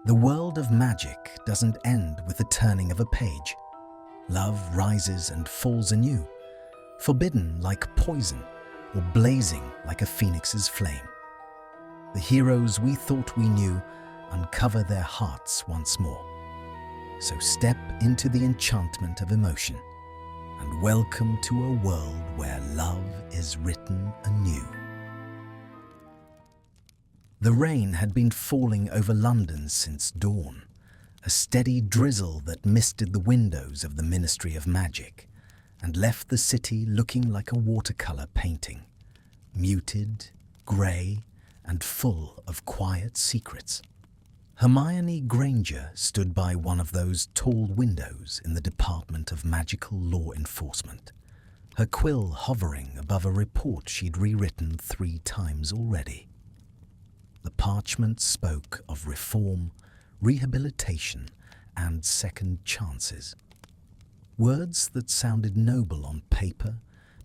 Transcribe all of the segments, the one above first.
The world of magic doesn't end with the turning of a page. Love rises and falls anew, forbidden like poison or blazing like a phoenix's flame. The heroes we thought we knew uncover their hearts once more. So step into the enchantment of emotion and welcome to a world where love is written anew. The rain had been falling over London since dawn, a steady drizzle that misted the windows of the Ministry of Magic and left the city looking like a watercolor painting, muted, grey, and full of quiet secrets. Hermione Granger stood by one of those tall windows in the Department of Magical Law Enforcement, her quill hovering above a report she'd rewritten 3 times already. The parchment spoke of reform, rehabilitation, and second chances. Words that sounded noble on paper,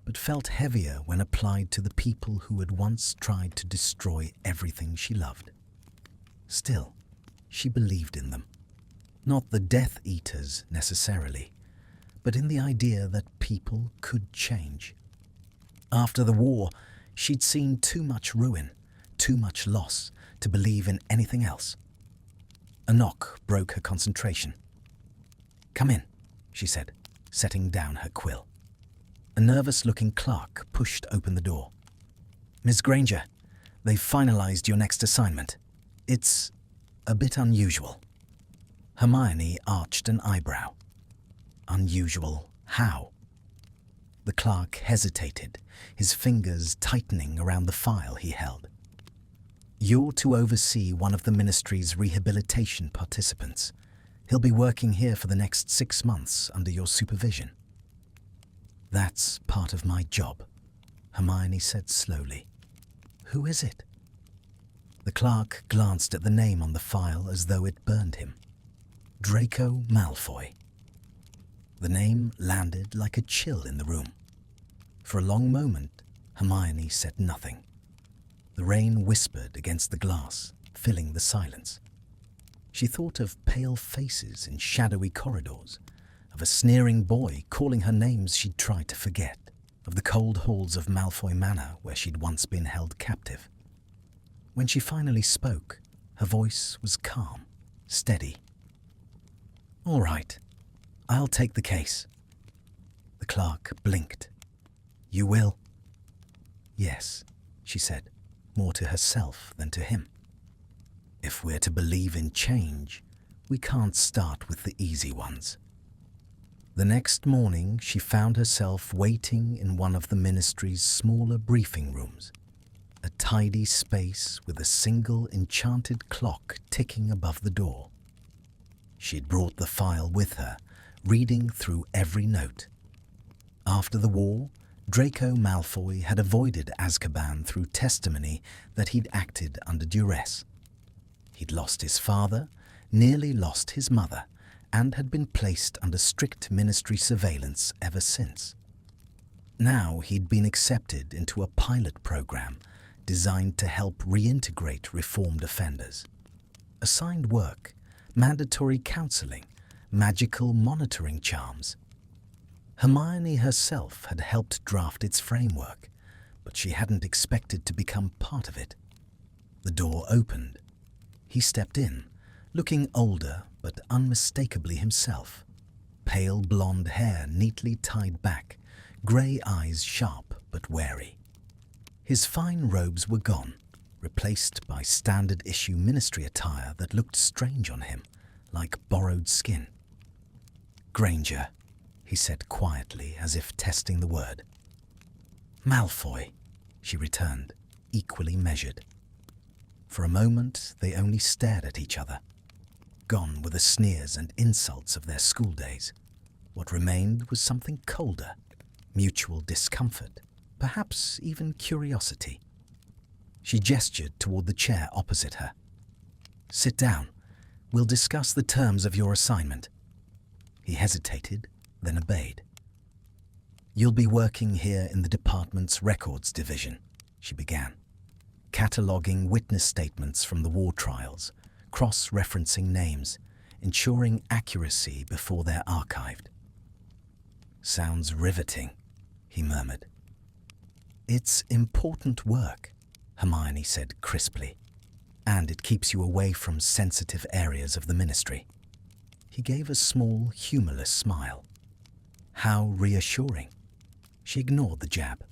but felt heavier when applied to the people who had once tried to destroy everything she loved. Still, she believed in them. Not the Death Eaters necessarily, but in the idea that people could change. After the war, she'd seen too much ruin, too much loss to believe in anything else. A knock broke her concentration. "Come in," she said, setting down her quill. A nervous-looking clerk pushed open the door. "Miss Granger, they've finalized your next assignment. It's a bit unusual." Hermione arched an eyebrow. Unusual how? The clerk hesitated, his fingers tightening around the file he held. "You're to oversee one of the ministry's rehabilitation participants. He'll be working here for the next 6 months under your supervision." "That's part of my job," Hermione said slowly. "Who is it?" The clerk glanced at the name on the file as though it burned him. Draco Malfoy. The name landed like a chill in the room. For a long moment, Hermione said nothing. The rain whispered against the glass, filling the silence. She thought of pale faces in shadowy corridors, of a sneering boy calling her names she'd tried to forget, of the cold halls of Malfoy Manor where she'd once been held captive. When she finally spoke, her voice was calm, steady. "All right, I'll take the case." The clerk blinked. "You will?" "Yes," she said, more to herself than to him. "If we're to believe in change, we can't start with the easy ones." The next morning, she found herself waiting in one of the ministry's smaller briefing rooms, a tidy space with a single enchanted clock ticking above the door. She'd brought the file with her, reading through every note. After the war, Draco Malfoy had avoided Azkaban through testimony that he'd acted under duress. He'd lost his father, nearly lost his mother, and had been placed under strict ministry surveillance ever since. Now he'd been accepted into a pilot program designed to help reintegrate reformed offenders. Assigned work, mandatory counseling, magical monitoring charms. Hermione herself had helped draft its framework, but she hadn't expected to become part of it. The door opened. He stepped in, looking older but unmistakably himself. Pale blonde hair neatly tied back, grey eyes sharp but wary. His fine robes were gone, replaced by standard-issue ministry attire that looked strange on him, like borrowed skin. "Granger," he said quietly, as if testing the word. "Malfoy," she returned, equally measured. For a moment, they only stared at each other. Gone were the sneers and insults of their school days. What remained was something colder, mutual discomfort, perhaps even curiosity. She gestured toward the chair opposite her. "Sit down. We'll discuss the terms of your assignment." He hesitated, then obeyed. "You'll be working here in the department's records division," she began, cataloguing witness statements from the war trials, cross-referencing names, ensuring accuracy before they're archived. "Sounds riveting," he murmured. "It's important work," Hermione said crisply, "and it keeps you away from sensitive areas of the ministry." He gave a small, humorless smile. How reassuring. She ignored the jab.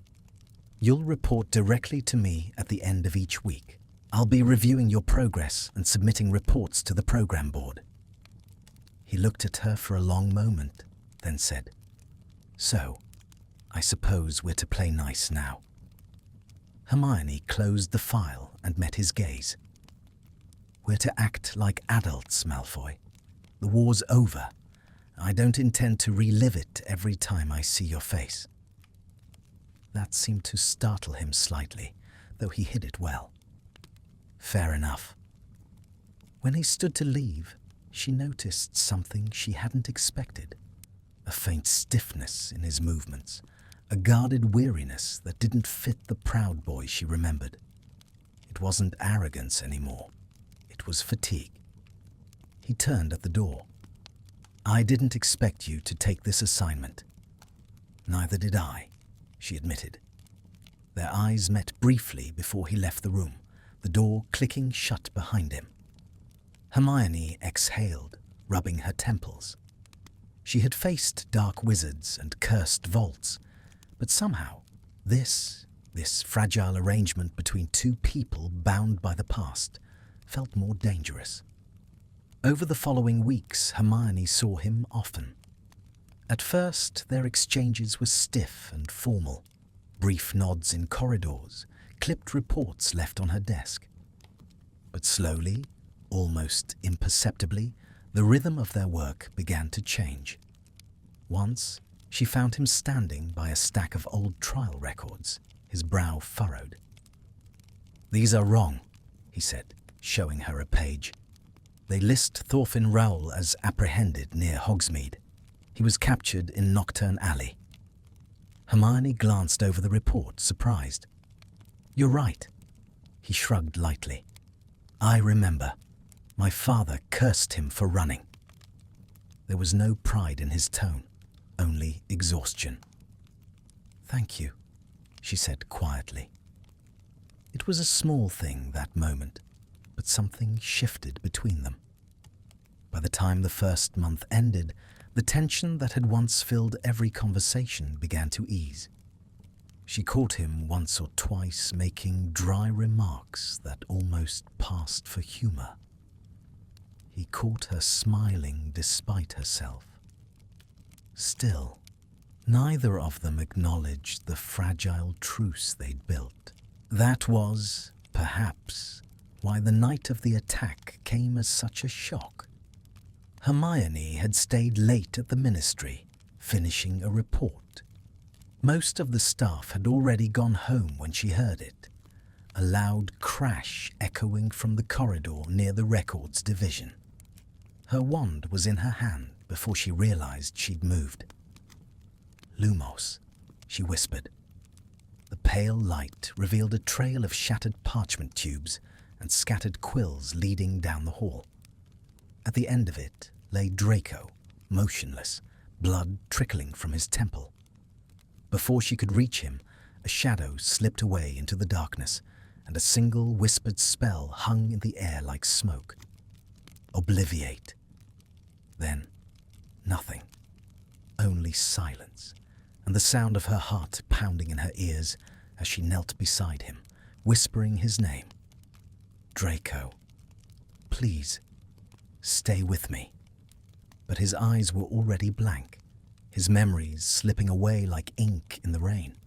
"You'll report directly to me at the end of each week. I'll be reviewing your progress and submitting reports to the program board." He looked at her for a long moment, then said, "So, I suppose we're to play nice now." Hermione closed the file and met his gaze. "We're to act like adults, Malfoy. The war's over. I don't intend to relive it every time I see your face." That seemed to startle him slightly, though he hid it well. Fair enough. When he stood to leave, she noticed something she hadn't expected. A faint stiffness in his movements, a guarded weariness that didn't fit the proud boy she remembered. It wasn't arrogance anymore. It was fatigue. He turned at the door. "I didn't expect you to take this assignment." "Neither did I," she admitted. Their eyes met briefly before he left the room, the door clicking shut behind him. Hermione exhaled, rubbing her temples. She had faced dark wizards and cursed vaults, but somehow this fragile arrangement between two people bound by the past felt more dangerous. Over the following weeks, Hermione saw him often. At first, their exchanges were stiff and formal, brief nods in corridors, clipped reports left on her desk. But slowly, almost imperceptibly, the rhythm of their work began to change. Once, she found him standing by a stack of old trial records, his brow furrowed. "These are wrong," he said, showing her a page. "They list Thorfinn Raoul as apprehended near Hogsmeade. He was captured in Nocturne Alley." Hermione glanced over the report, surprised. "You're right." He shrugged lightly. "I remember. My father cursed him for running." There was no pride in his tone, only exhaustion. "Thank you," she said quietly. It was a small thing, that moment, but something shifted between them. By the time the first month ended, the tension that had once filled every conversation began to ease. She caught him once or twice making dry remarks that almost passed for humor. He caught her smiling despite herself. Still, neither of them acknowledged the fragile truce they'd built. That was, perhaps, why the night of the attack came as such a shock. Hermione had stayed late at the ministry, finishing a report. Most of the staff had already gone home when she heard it, a loud crash echoing from the corridor near the records division. Her wand was in her hand before she realized she'd moved. "Lumos," she whispered. The pale light revealed a trail of shattered parchment tubes and scattered quills leading down the hall. At the end of it lay Draco, motionless, blood trickling from his temple. Before she could reach him, a shadow slipped away into the darkness, and a single whispered spell hung in the air like smoke. "Obliviate." Then, nothing. Only silence, and the sound of her heart pounding in her ears as she knelt beside him, whispering his name. "Draco, please, stay with me." But his eyes were already blank, his memories slipping away like ink in the rain.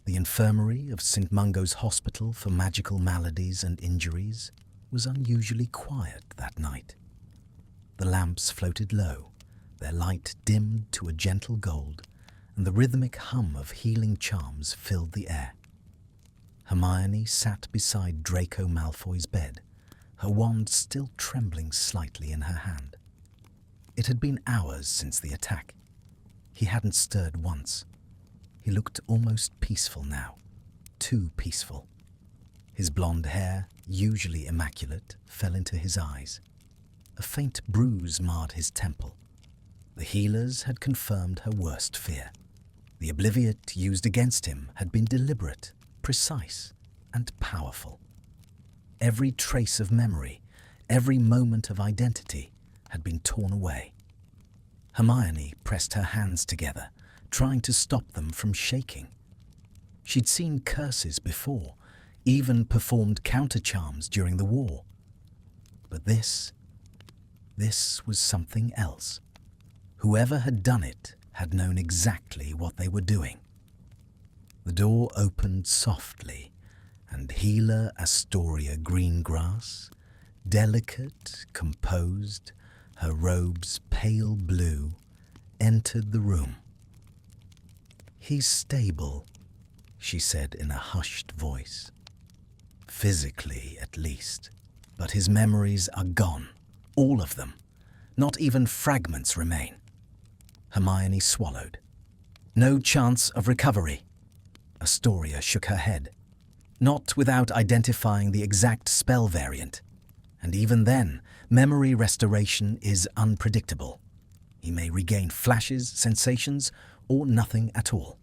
The infirmary of St. Mungo's Hospital for Magical Maladies and Injuries was unusually quiet that night. The lamps floated low, their light dimmed to a gentle gold, and the rhythmic hum of healing charms filled the air. Hermione sat beside Draco Malfoy's bed, her wand still trembling slightly in her hand. It had been hours since the attack. He hadn't stirred once. He looked almost peaceful now, too peaceful. His blonde hair, usually immaculate, fell into his eyes. A faint bruise marred his temple. The healers had confirmed her worst fear. The obliviate used against him had been deliberate, precise, and powerful. Every trace of memory, every moment of identity had been torn away. Hermione pressed her hands together, trying to stop them from shaking. She'd seen curses before, even performed counter-charms during the war. But this was something else. Whoever had done it had known exactly what they were doing. The door opened softly, and healer Astoria Greengrass, delicate, composed, her robes pale blue, entered the room. "He's stable," she said in a hushed voice. "Physically, at least. But his memories are gone. All of them. Not even fragments remain." Hermione swallowed. "No chance of recovery." Astoria shook her head. "Not without identifying the exact spell variant. And even then, memory restoration is unpredictable. He may regain flashes, sensations, or nothing at all."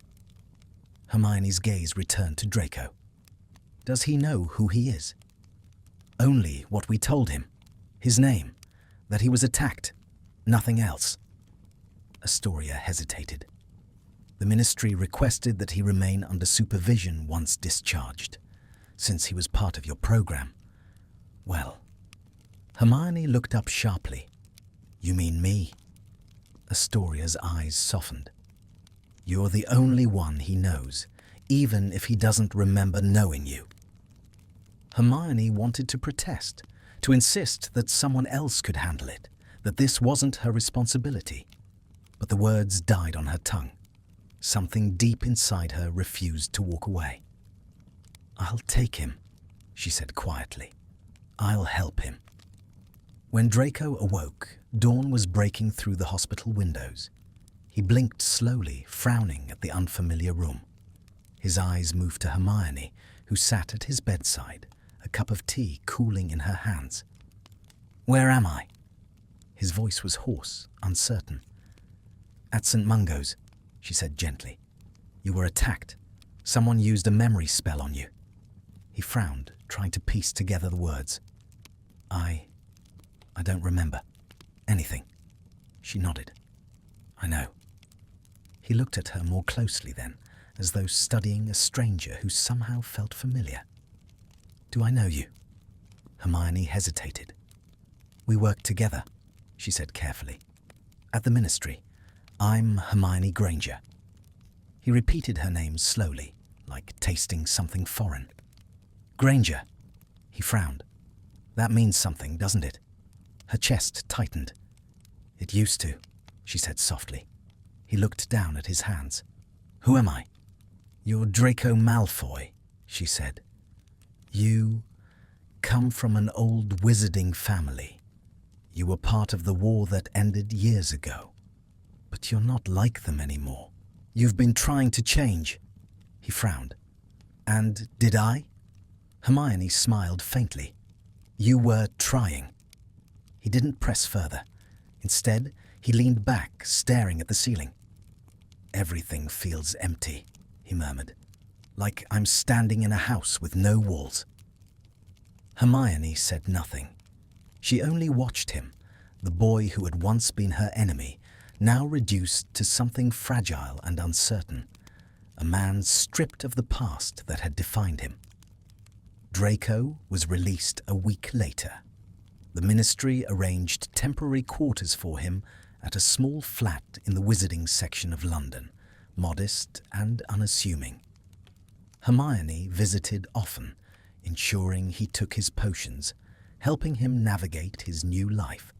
Hermione's gaze returned to Draco. "Does he know who he is?" "Only what we told him. His name, that he was attacked. Nothing else." Astoria hesitated. "The Ministry requested that he remain under supervision once discharged, since he was part of your program. Well..." Hermione looked up sharply. "You mean me?" Astoria's eyes softened. "You're the only one he knows, even if he doesn't remember knowing you." Hermione wanted to protest, to insist that someone else could handle it, that this wasn't her responsibility. But the words died on her tongue. Something deep inside her refused to walk away. "I'll take him," she said quietly. "I'll help him." When Draco awoke, dawn was breaking through the hospital windows. He blinked slowly, frowning at the unfamiliar room. His eyes moved to Hermione, who sat at his bedside, a cup of tea cooling in her hands. "Where am I?" His voice was hoarse, uncertain. "At St. Mungo's," she said gently. "You were attacked. Someone used a memory spell on you." He frowned, trying to piece together the words. I don't remember. Anything." She nodded. "I know." He looked at her more closely then, as though studying a stranger who somehow felt familiar. "Do I know you?" Hermione hesitated. "We work together," she said carefully. "At the Ministry. I'm Hermione Granger." He repeated her name slowly, like tasting something foreign. "Granger." He frowned. "That means something, doesn't it?" Her chest tightened. "It used to," she said softly. He looked down at his hands. "Who am I?" "You're Draco Malfoy," she said. "You come from an old wizarding family. You were part of the war that ended years ago. But you're not like them anymore. You've been trying to change." He frowned. "And did I?" Hermione smiled faintly. "You were trying." He didn't press further. Instead, he leaned back, staring at the ceiling. "Everything feels empty," he murmured. "Like I'm standing in a house with no walls." Hermione said nothing. She only watched him, the boy who had once been her enemy, now reduced to something fragile and uncertain, a man stripped of the past that had defined him. Draco was released a week later. The Ministry arranged temporary quarters for him at a small flat in the wizarding section of London, modest and unassuming. Hermione visited often, ensuring he took his potions, helping him navigate his new life.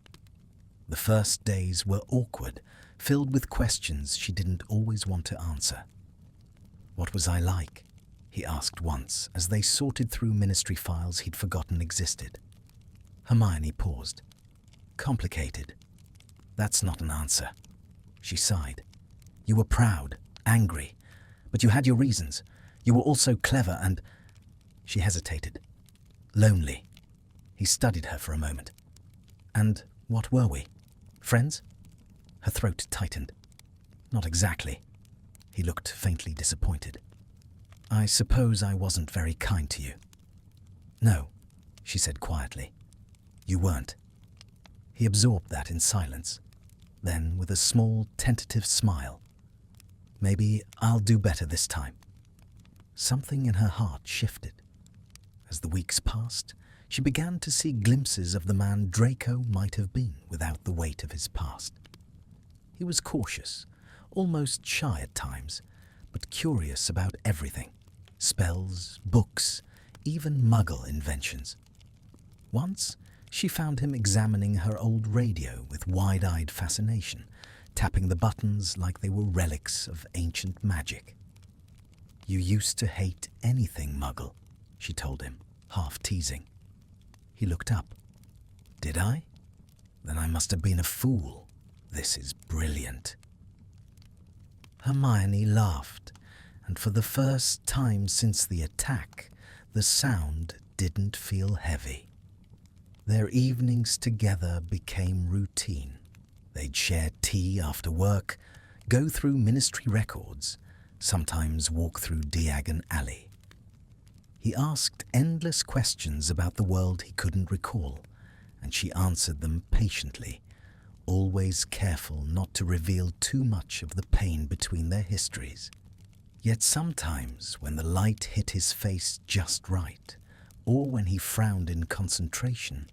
The first days were awkward, filled with questions she didn't always want to answer. "What was I like?" he asked once as they sorted through Ministry files he'd forgotten existed. Hermione paused. "Complicated." "That's not an answer." She sighed. "You were proud, angry, but you had your reasons. You were also clever and..." She hesitated. Lonely. He studied her for a moment. And what were we? Friends? Her throat tightened. Not exactly. He looked faintly disappointed. I suppose I wasn't very kind to you. No, she said quietly. You weren't. He absorbed that in silence. Then, with a small, tentative smile, maybe I'll do better this time. Something in her heart shifted. As the weeks passed, she began to see glimpses of the man Draco might have been without the weight of his past. He was cautious, almost shy at times, but curious about everything. Spells, books, even Muggle inventions. Once, she found him examining her old radio with wide-eyed fascination, tapping the buttons like they were relics of ancient magic. You used to hate anything Muggle, she told him, half teasing. He looked up. Did I? Then I must have been a fool. This is brilliant. Hermione laughed, and for the first time since the attack, the sound didn't feel heavy. Their evenings together became routine. They'd share tea after work, go through ministry records, sometimes walk through Diagon Alley. He asked endless questions about the world he couldn't recall, and she answered them patiently, always careful not to reveal too much of the pain between their histories. Yet sometimes, when the light hit his face just right, or when he frowned in concentration,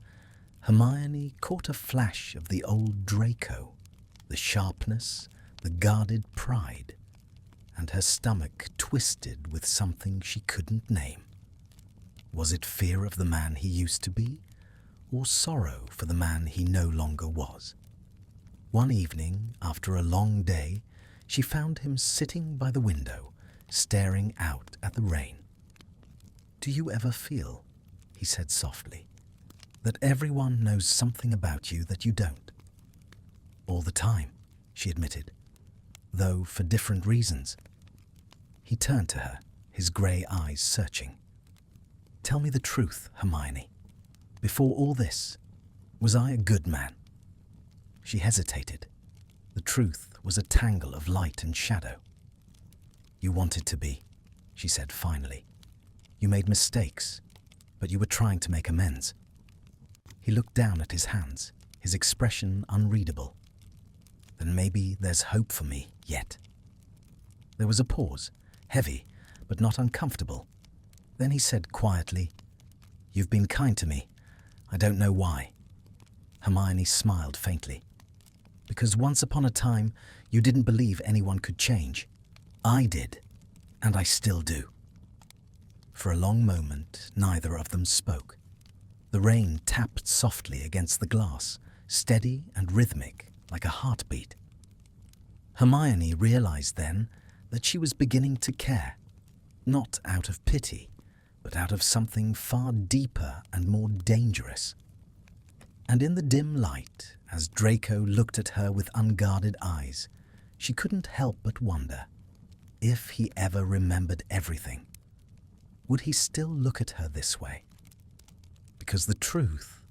Hermione caught a flash of the old Draco, the sharpness, the guarded pride, and her stomach twisted with something she couldn't name. Was it fear of the man he used to be, or sorrow for the man he no longer was? One evening, after a long day, she found him sitting by the window, staring out at the rain. Do you ever feel, he said softly, that everyone knows something about you that you don't? All the time, she admitted, though for different reasons. He turned to her, his grey eyes searching. Tell me the truth, Hermione. Before all this, was I a good man? She hesitated. The truth was a tangle of light and shadow. You wanted to be, she said finally. You made mistakes, but you were trying to make amends. He looked down at his hands, his expression unreadable. Then maybe there's hope for me yet. There was a pause, heavy, but not uncomfortable. Then he said quietly, You've been kind to me. I don't know why. Hermione smiled faintly. Because once upon a time, you didn't believe anyone could change. I did, and I still do. For a long moment, neither of them spoke. The rain tapped softly against the glass, steady and rhythmic, like a heartbeat. Hermione realized then that she was beginning to care, not out of pity, but out of something far deeper and more dangerous. And in the dim light, as Draco looked at her with unguarded eyes, she couldn't help but wonder, if he ever remembered everything, would he still look at her this way? Because the truth,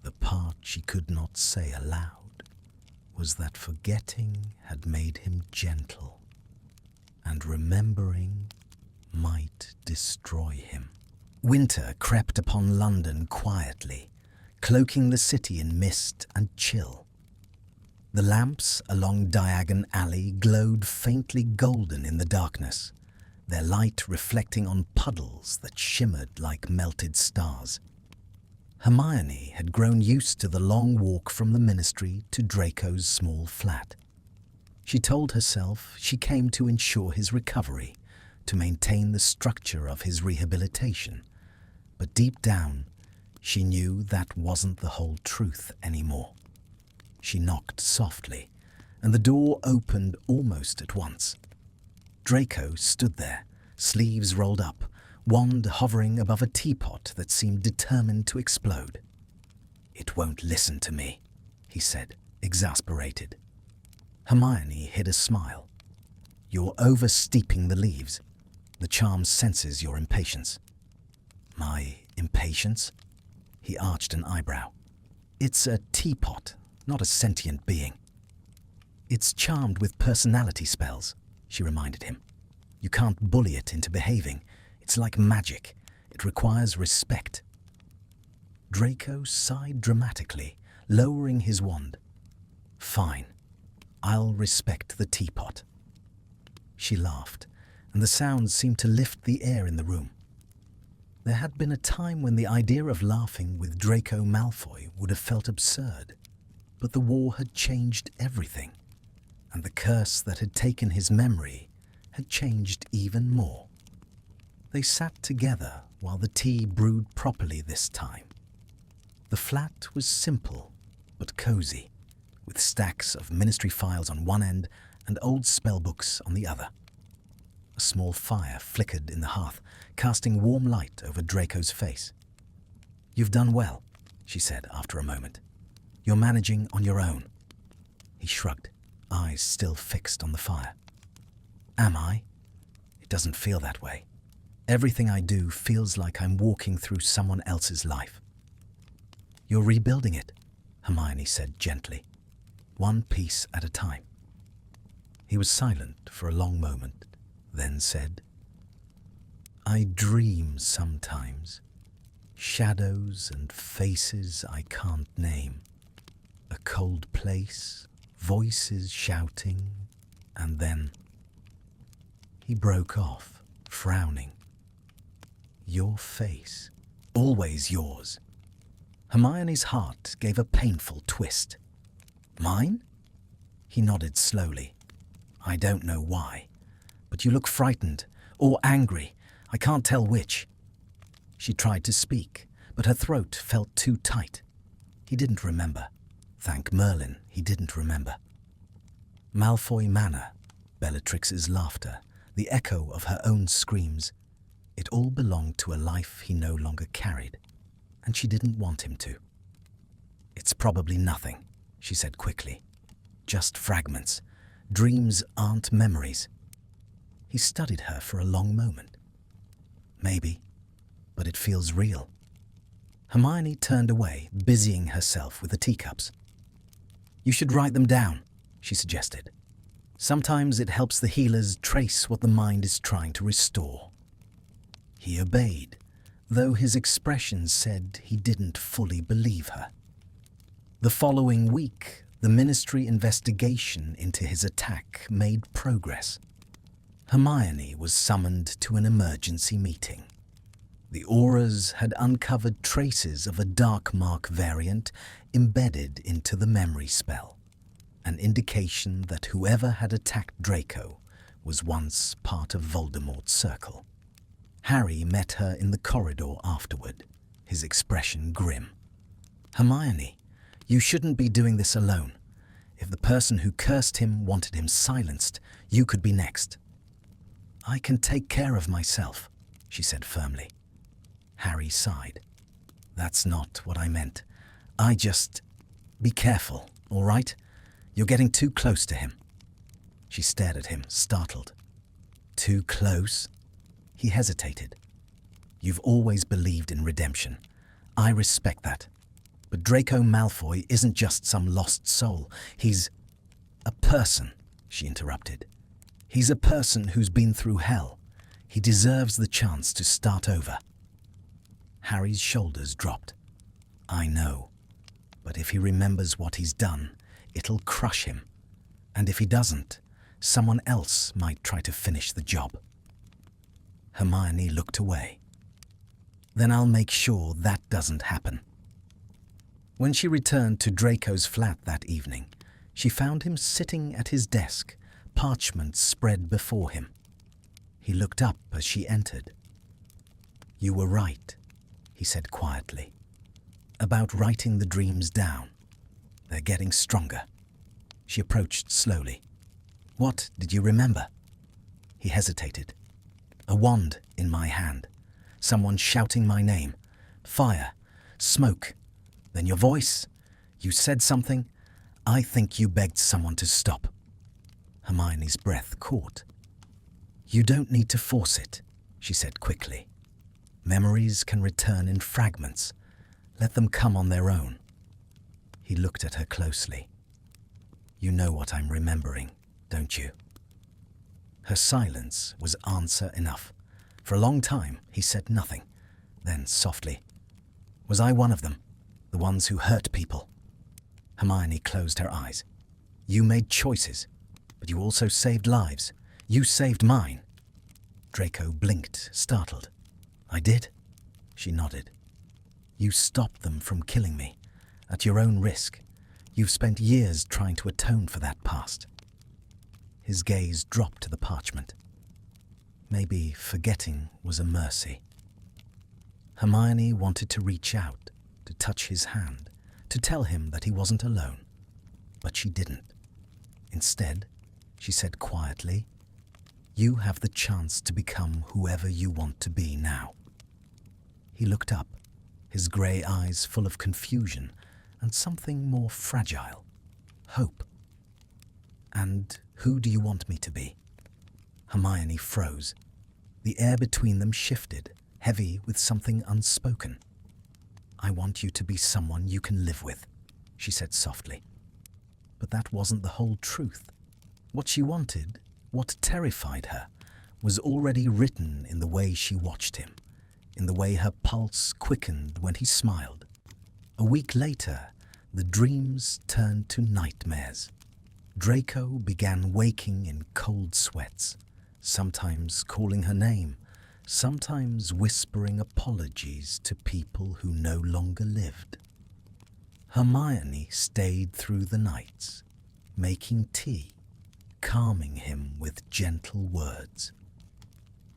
the part she could not say aloud, was that forgetting had made him gentle, and remembering might destroy him. Winter crept upon London quietly, cloaking the city in mist and chill. The lamps along Diagon Alley glowed faintly golden in the darkness, their light reflecting on puddles that shimmered like melted stars. Hermione had grown used to the long walk from the ministry to Draco's small flat. She told herself she came to ensure his recovery, to maintain the structure of his rehabilitation, but deep down, she knew that wasn't the whole truth anymore. She knocked softly, and the door opened almost at once. Draco stood there, sleeves rolled up, wand hovering above a teapot that seemed determined to explode. It won't listen to me, he said, exasperated. Hermione hid a smile. You're oversteeping the leaves. The charm senses your impatience. My impatience? He arched an eyebrow. It's a teapot, not a sentient being. It's charmed with personality spells, she reminded him. You can't bully it into behaving. It's like magic. It requires respect. Draco sighed dramatically, lowering his wand. Fine. I'll respect the teapot. She laughed, and the sound seemed to lift the air in the room. There had been a time when the idea of laughing with Draco Malfoy would have felt absurd, but the war had changed everything, and the curse that had taken his memory had changed even more. They sat together while the tea brewed properly this time. The flat was simple but cozy, with stacks of ministry files on one end and old spellbooks on the other. A small fire flickered in the hearth, casting warm light over Draco's face. You've done well, she said after a moment. You're managing on your own. He shrugged, eyes still fixed on the fire. Am I? It doesn't feel that way. Everything I do feels like I'm walking through someone else's life. You're rebuilding it, Hermione said gently, one piece at a time. He was silent for a long moment, then said, I dream sometimes, shadows and faces I can't name, a cold place, voices shouting, and then... He broke off, frowning. Your face, always yours. Hermione's heart gave a painful twist. Mine? He nodded slowly. I don't know why, but you look frightened or angry. I can't tell which. She tried to speak, but her throat felt too tight. He didn't remember. Thank Merlin, he didn't remember. Malfoy Manor, Bellatrix's laughter, the echo of her own screams. It all belonged to a life he no longer carried, and she didn't want him to. It's probably nothing, she said quickly. Just fragments. Dreams aren't memories. He studied her for a long moment. Maybe, but it feels real. Hermione turned away, busying herself with the teacups. You should write them down, she suggested. Sometimes it helps the healers trace what the mind is trying to restore. He obeyed, though his expression said he didn't fully believe her. The following week, the ministry investigation into his attack made progress. Hermione was summoned to an emergency meeting. The auras had uncovered traces of a dark mark variant embedded into the memory spell, an indication that whoever had attacked Draco was once part of Voldemort's circle. Harry met her in the corridor afterward, his expression grim. Hermione, you shouldn't be doing this alone. If the person who cursed him wanted him silenced, you could be next. I can take care of myself, she said firmly. Harry sighed. That's not what I meant. Be careful, all right? You're getting too close to him. She stared at him, startled. Too close? He hesitated. You've always believed in redemption. I respect that. But Draco Malfoy isn't just some lost soul. He's a person, she interrupted. He's a person who's been through hell. He deserves the chance to start over. Harry's shoulders dropped. I know. But if he remembers what he's done, it'll crush him. And if he doesn't, someone else might try to finish the job. Hermione looked away. Then I'll make sure that doesn't happen. When she returned to Draco's flat that evening, she found him sitting at his desk, parchment spread before him. He looked up as she entered. You were right, he said quietly, about writing the dreams down. They're getting stronger. She approached slowly. What did you remember? He hesitated. A wand in my hand. Someone shouting my name. Fire. Smoke. Then your voice. You said something. I think you begged someone to stop. Hermione's breath caught. You don't need to force it, she said quickly. Memories can return in fragments. Let them come on their own. He looked at her closely. You know what I'm remembering, don't you? Her silence was answer enough. For a long time, he said nothing. Then, softly, was I one of them? The ones who hurt people? Hermione closed her eyes. You made choices, but you also saved lives. You saved mine. Draco blinked, startled. I did? She nodded. You stopped them from killing me, at your own risk. You've spent years trying to atone for that past. His gaze dropped to the parchment. Maybe forgetting was a mercy. Hermione wanted to reach out, to touch his hand, to tell him that he wasn't alone. But she didn't. Instead, she said quietly, You have the chance to become whoever you want to be now. He looked up, his grey eyes full of confusion and something more fragile, hope. And who do you want me to be? Hermione froze. The air between them shifted, heavy with something unspoken. I want you to be someone you can live with, she said softly. But that wasn't the whole truth. What she wanted, what terrified her, was already written in the way she watched him, in the way her pulse quickened when he smiled. A week later, the dreams turned to nightmares. Draco began waking in cold sweats, sometimes calling her name, sometimes whispering apologies to people who no longer lived. Hermione stayed through the nights, making tea, calming him with gentle words.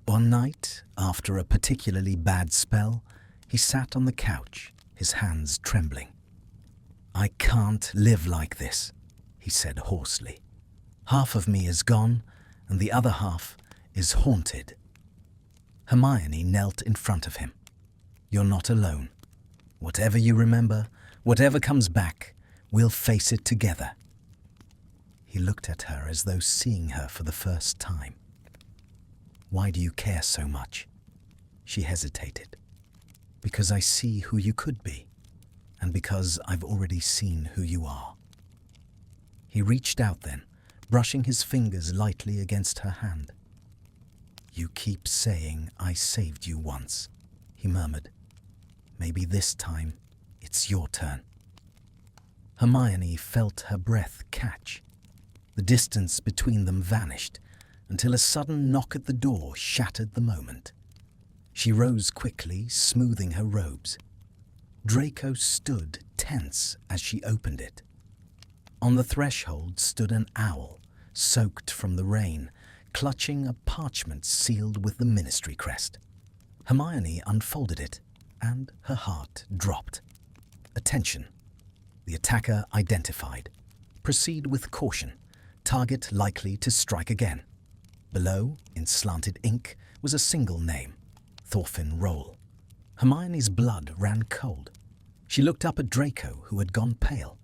One night, after a particularly bad spell, he sat on the couch, his hands trembling. I can't live like this, he said hoarsely. Half of me is gone, and the other half is haunted. Hermione knelt in front of him. You're not alone. Whatever you remember, whatever comes back, we'll face it together. He looked at her as though seeing her for the first time. Why do you care so much? She hesitated. Because I see who you could be, and because I've already seen who you are. He reached out then, brushing his fingers lightly against her hand. You keep saying I saved you once, he murmured. Maybe this time it's your turn. Hermione felt her breath catch. The distance between them vanished until a sudden knock at the door shattered the moment. She rose quickly, smoothing her robes. Draco stood tense as she opened it. On the threshold stood an owl, soaked from the rain, clutching a parchment sealed with the ministry crest. Hermione unfolded it, and her heart dropped. Attention. The attacker identified. Proceed with caution. Target likely to strike again. Below, in slanted ink, was a single name, Thorfinn Roll. Hermione's blood ran cold. She looked up at Draco, who had gone pale.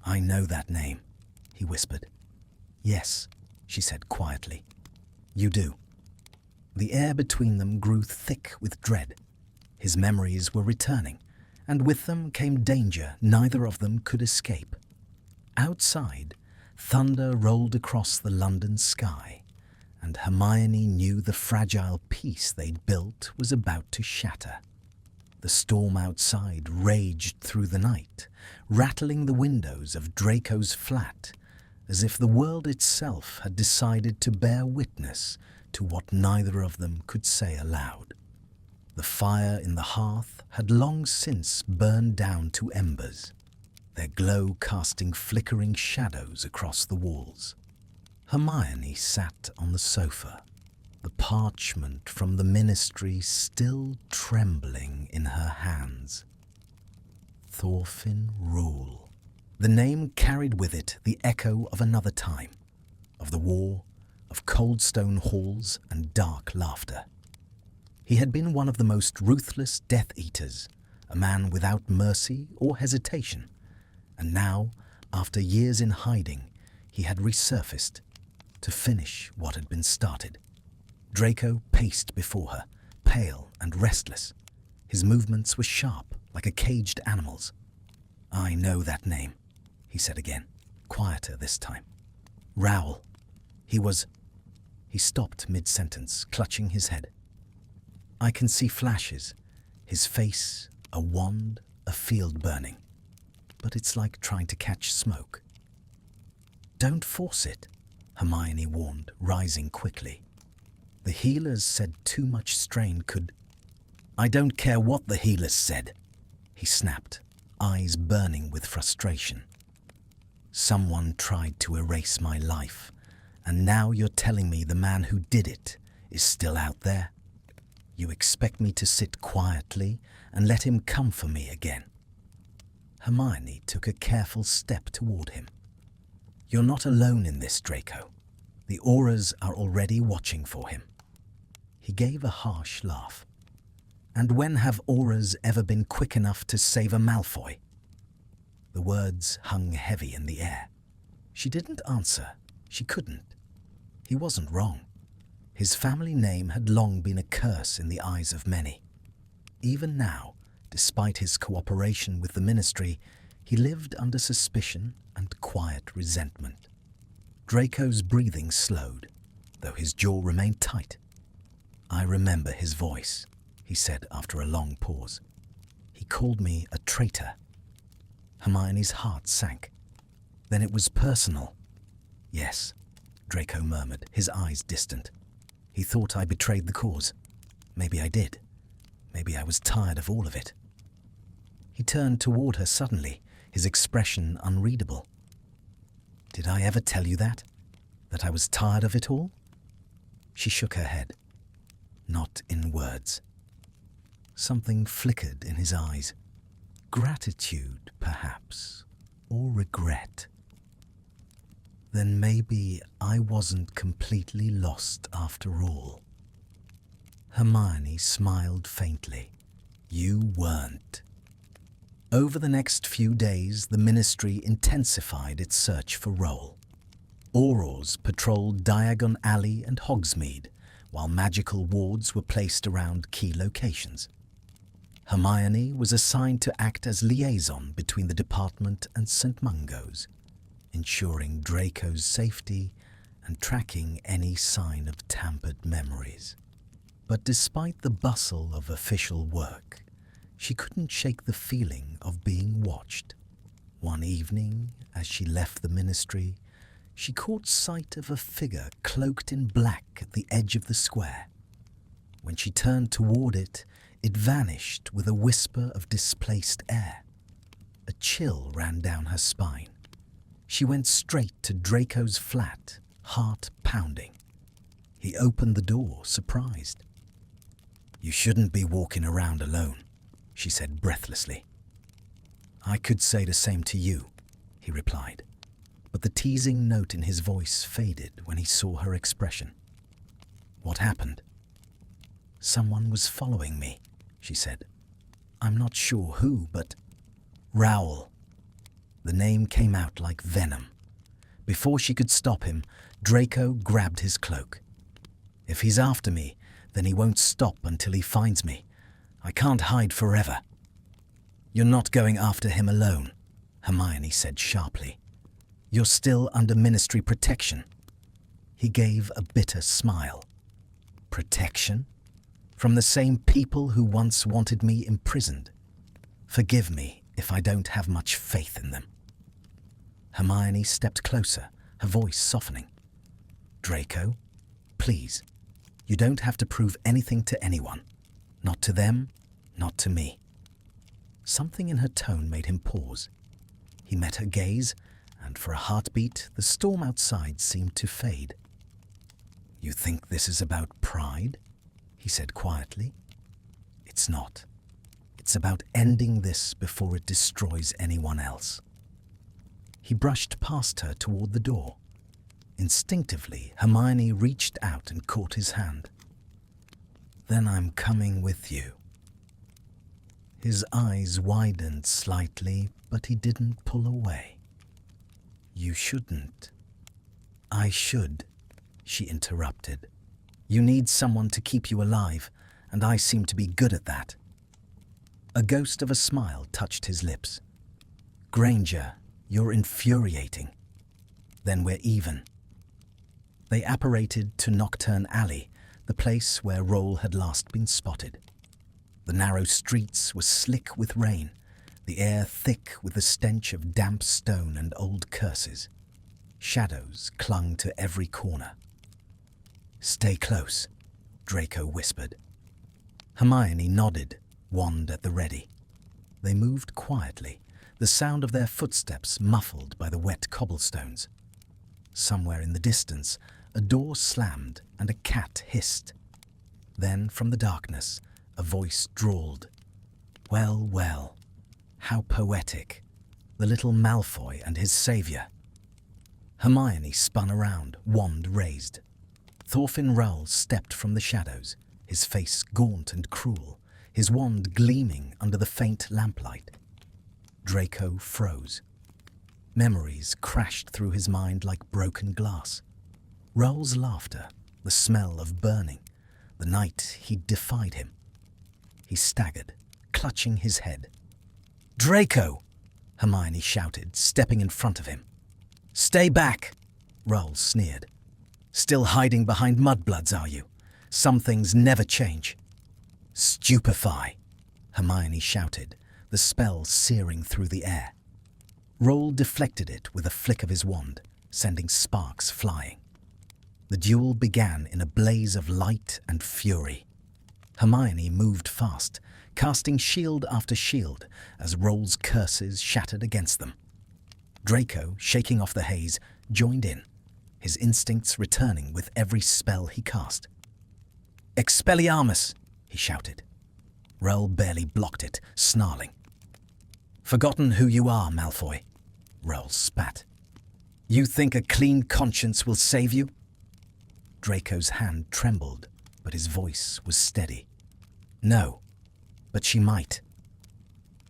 I know that name, he whispered. Yes, she said quietly. You do. The air between them grew thick with dread. His memories were returning, and with them came danger neither of them could escape. Outside, thunder rolled across the London sky, and Hermione knew the fragile peace they'd built was about to shatter. The storm outside raged through the night, rattling the windows of Draco's flat, as if the world itself had decided to bear witness to what neither of them could say aloud. The fire in the hearth had long since burned down to embers, their glow casting flickering shadows across the walls. Hermione sat on the sofa, the parchment from the ministry still trembling in her hands. Thorfinn Rule. The name carried with it the echo of another time, of the war, of cold stone halls and dark laughter. He had been one of the most ruthless Death Eaters, a man without mercy or hesitation, and now, after years in hiding, he had resurfaced to finish what had been started. Draco paced before her, pale and restless. His movements were sharp, like a caged animal's. "I know that name," he said again, quieter this time. "Raoul. He was—" He stopped mid-sentence, clutching his head. "I can see flashes. His face, a wand, a field burning. But it's like trying to catch smoke." "Don't force it," Hermione warned, rising quickly. "The healers said too much strain could—" "I don't care what the healers said," he snapped, eyes burning with frustration. "Someone tried to erase my life, and now you're telling me the man who did it is still out there? You expect me to sit quietly and let him come for me again?" Hermione took a careful step toward him. "You're not alone in this, Draco. The auras are already watching for him." He gave a harsh laugh. "And when have auras ever been quick enough to save a Malfoy?" The words hung heavy in the air. She didn't answer. She couldn't. He wasn't wrong. His family name had long been a curse in the eyes of many. Even now, despite his cooperation with the Ministry, he lived under suspicion and quiet resentment. Draco's breathing slowed, though his jaw remained tight. "I remember his voice," he said after a long pause. "He called me a traitor." Hermione's heart sank. "Then it was personal." "Yes," Draco murmured, his eyes distant. "He thought I betrayed the cause. Maybe I did. Maybe I was tired of all of it." He turned toward her suddenly, his expression unreadable. "Did I ever tell you that? That I was tired of it all?" She shook her head. "Not in words." Something flickered in his eyes. Gratitude, perhaps, or regret. "Then maybe I wasn't completely lost after all." Hermione smiled faintly. "You weren't." Over the next few days, the Ministry intensified its search for Raoul. Aurors patrolled Diagon Alley and Hogsmeade, while magical wards were placed around key locations. Hermione was assigned to act as liaison between the department and St. Mungo's, ensuring Draco's safety and tracking any sign of tampered memories. But despite the bustle of official work, she couldn't shake the feeling of being watched. One evening, as she left the Ministry, she caught sight of a figure cloaked in black at the edge of the square. When she turned toward it, it vanished with a whisper of displaced air. A chill ran down her spine. She went straight to Draco's flat, heart pounding. He opened the door, surprised. "You shouldn't be walking around alone," she said breathlessly. "I could say the same to you," he replied, but the teasing note in his voice faded when he saw her expression. "What happened?" "Someone was following me," she said. "I'm not sure who, but—" "Raoul." The name came out like venom. Before she could stop him, Draco grabbed his cloak. "If he's after me, then he won't stop until he finds me. I can't hide forever." "You're not going after him alone," Hermione said sharply. "You're still under Ministry protection." He gave a bitter smile. "Protection? From the same people who once wanted me imprisoned. Forgive me if I don't have much faith in them." Hermione stepped closer, her voice softening. "Draco, please, you don't have to prove anything to anyone. Not to them, not to me." Something in her tone made him pause. He met her gaze, and for a heartbeat, the storm outside seemed to fade. "You think this is about pride?" he said quietly. "It's not. It's about ending this before it destroys anyone else." He brushed past her toward the door. Instinctively, Hermione reached out and caught his hand. "Then I'm coming with you." His eyes widened slightly, but he didn't pull away. "You shouldn't." "I should," she interrupted. "You need someone to keep you alive, and I seem to be good at that." A ghost of a smile touched his lips. "Granger, you're infuriating. Then we're even." They apparated to Nocturne Alley, the place where Roll had last been spotted. The narrow streets were slick with rain, the air thick with the stench of damp stone and old curses. Shadows clung to every corner. "Stay close," Draco whispered. Hermione nodded, wand at the ready. They moved quietly, the sound of their footsteps muffled by the wet cobblestones. Somewhere in the distance, a door slammed and a cat hissed. Then, from the darkness, a voice drawled. "Well, well, how poetic. The little Malfoy and his saviour." Hermione spun around, wand raised. Thorfinn Rowell stepped from the shadows, his face gaunt and cruel, his wand gleaming under the faint lamplight. Draco froze. Memories crashed through his mind like broken glass. Rowell's laughter, the smell of burning, the night he'd defied him. He staggered, clutching his head. "Draco!" Hermione shouted, stepping in front of him. "Stay back!" Rowell sneered. "Still hiding behind mudbloods, are you? Some things never change." "Stupefy!" Hermione shouted, the spell searing through the air. Rowell deflected it with a flick of his wand, sending sparks flying. The duel began in a blaze of light and fury. Hermione moved fast, casting shield after shield as Rowell's curses shattered against them. Draco, shaking off the haze, joined in, his instincts returning with every spell he cast. "Expelliarmus!" he shouted. Rowell barely blocked it, snarling. "Forgotten who you are, Malfoy?" Rowell spat. "You think a clean conscience will save you?" Draco's hand trembled, but his voice was steady. "No, but she might."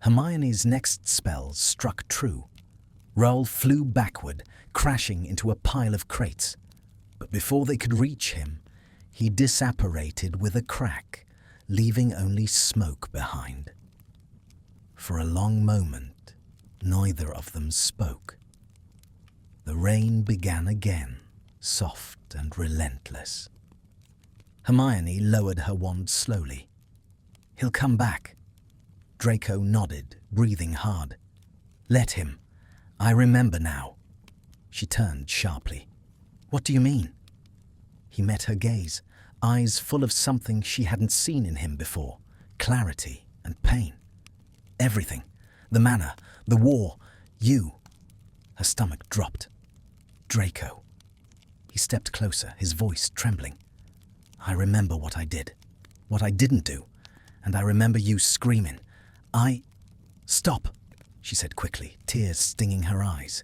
Hermione's next spell struck true. Rowell flew backward, crashing into a pile of crates. But before they could reach him, he disapparated with a crack, leaving only smoke behind. For a long moment, neither of them spoke. The rain began again, soft and relentless. Hermione lowered her wand slowly. "He'll come back." Draco nodded, breathing hard. "Let him. I remember now." She turned sharply. "What do you mean?" He met her gaze, eyes full of something she hadn't seen in him before, clarity and pain. "Everything. The manor, the war, you." Her stomach dropped. "Draco." He stepped closer, his voice trembling. "I remember what I did, what I didn't do, and I remember you screaming. Stop," she said quickly, tears stinging her eyes.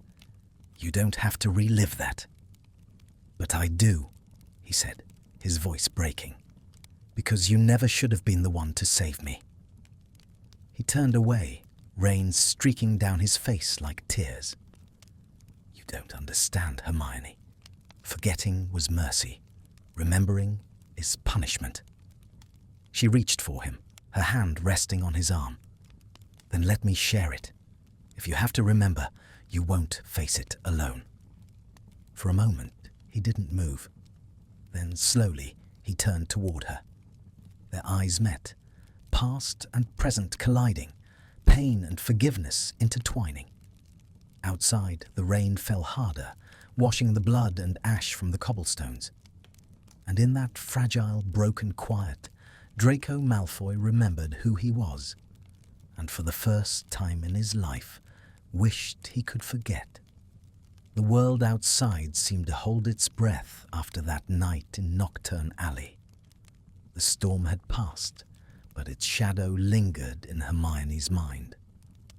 "You don't have to relive that." "But I do," he said, his voice breaking. "Because you never should have been the one to save me." He turned away, rain streaking down his face like tears. "You don't understand, Hermione. Forgetting was mercy. Remembering is punishment." She reached for him, her hand resting on his arm. "Then let me share it. If you have to remember, you won't face it alone." For a moment, he didn't move. Then slowly, he turned toward her. Their eyes met, past and present colliding, pain and forgiveness intertwining. Outside, the rain fell harder, washing the blood and ash from the cobblestones. And in that fragile, broken quiet, Draco Malfoy remembered who he was, and for the first time in his life, wished he could forget. The world outside seemed to hold its breath after that night in Nocturne Alley. The storm had passed, but its shadow lingered in Hermione's mind.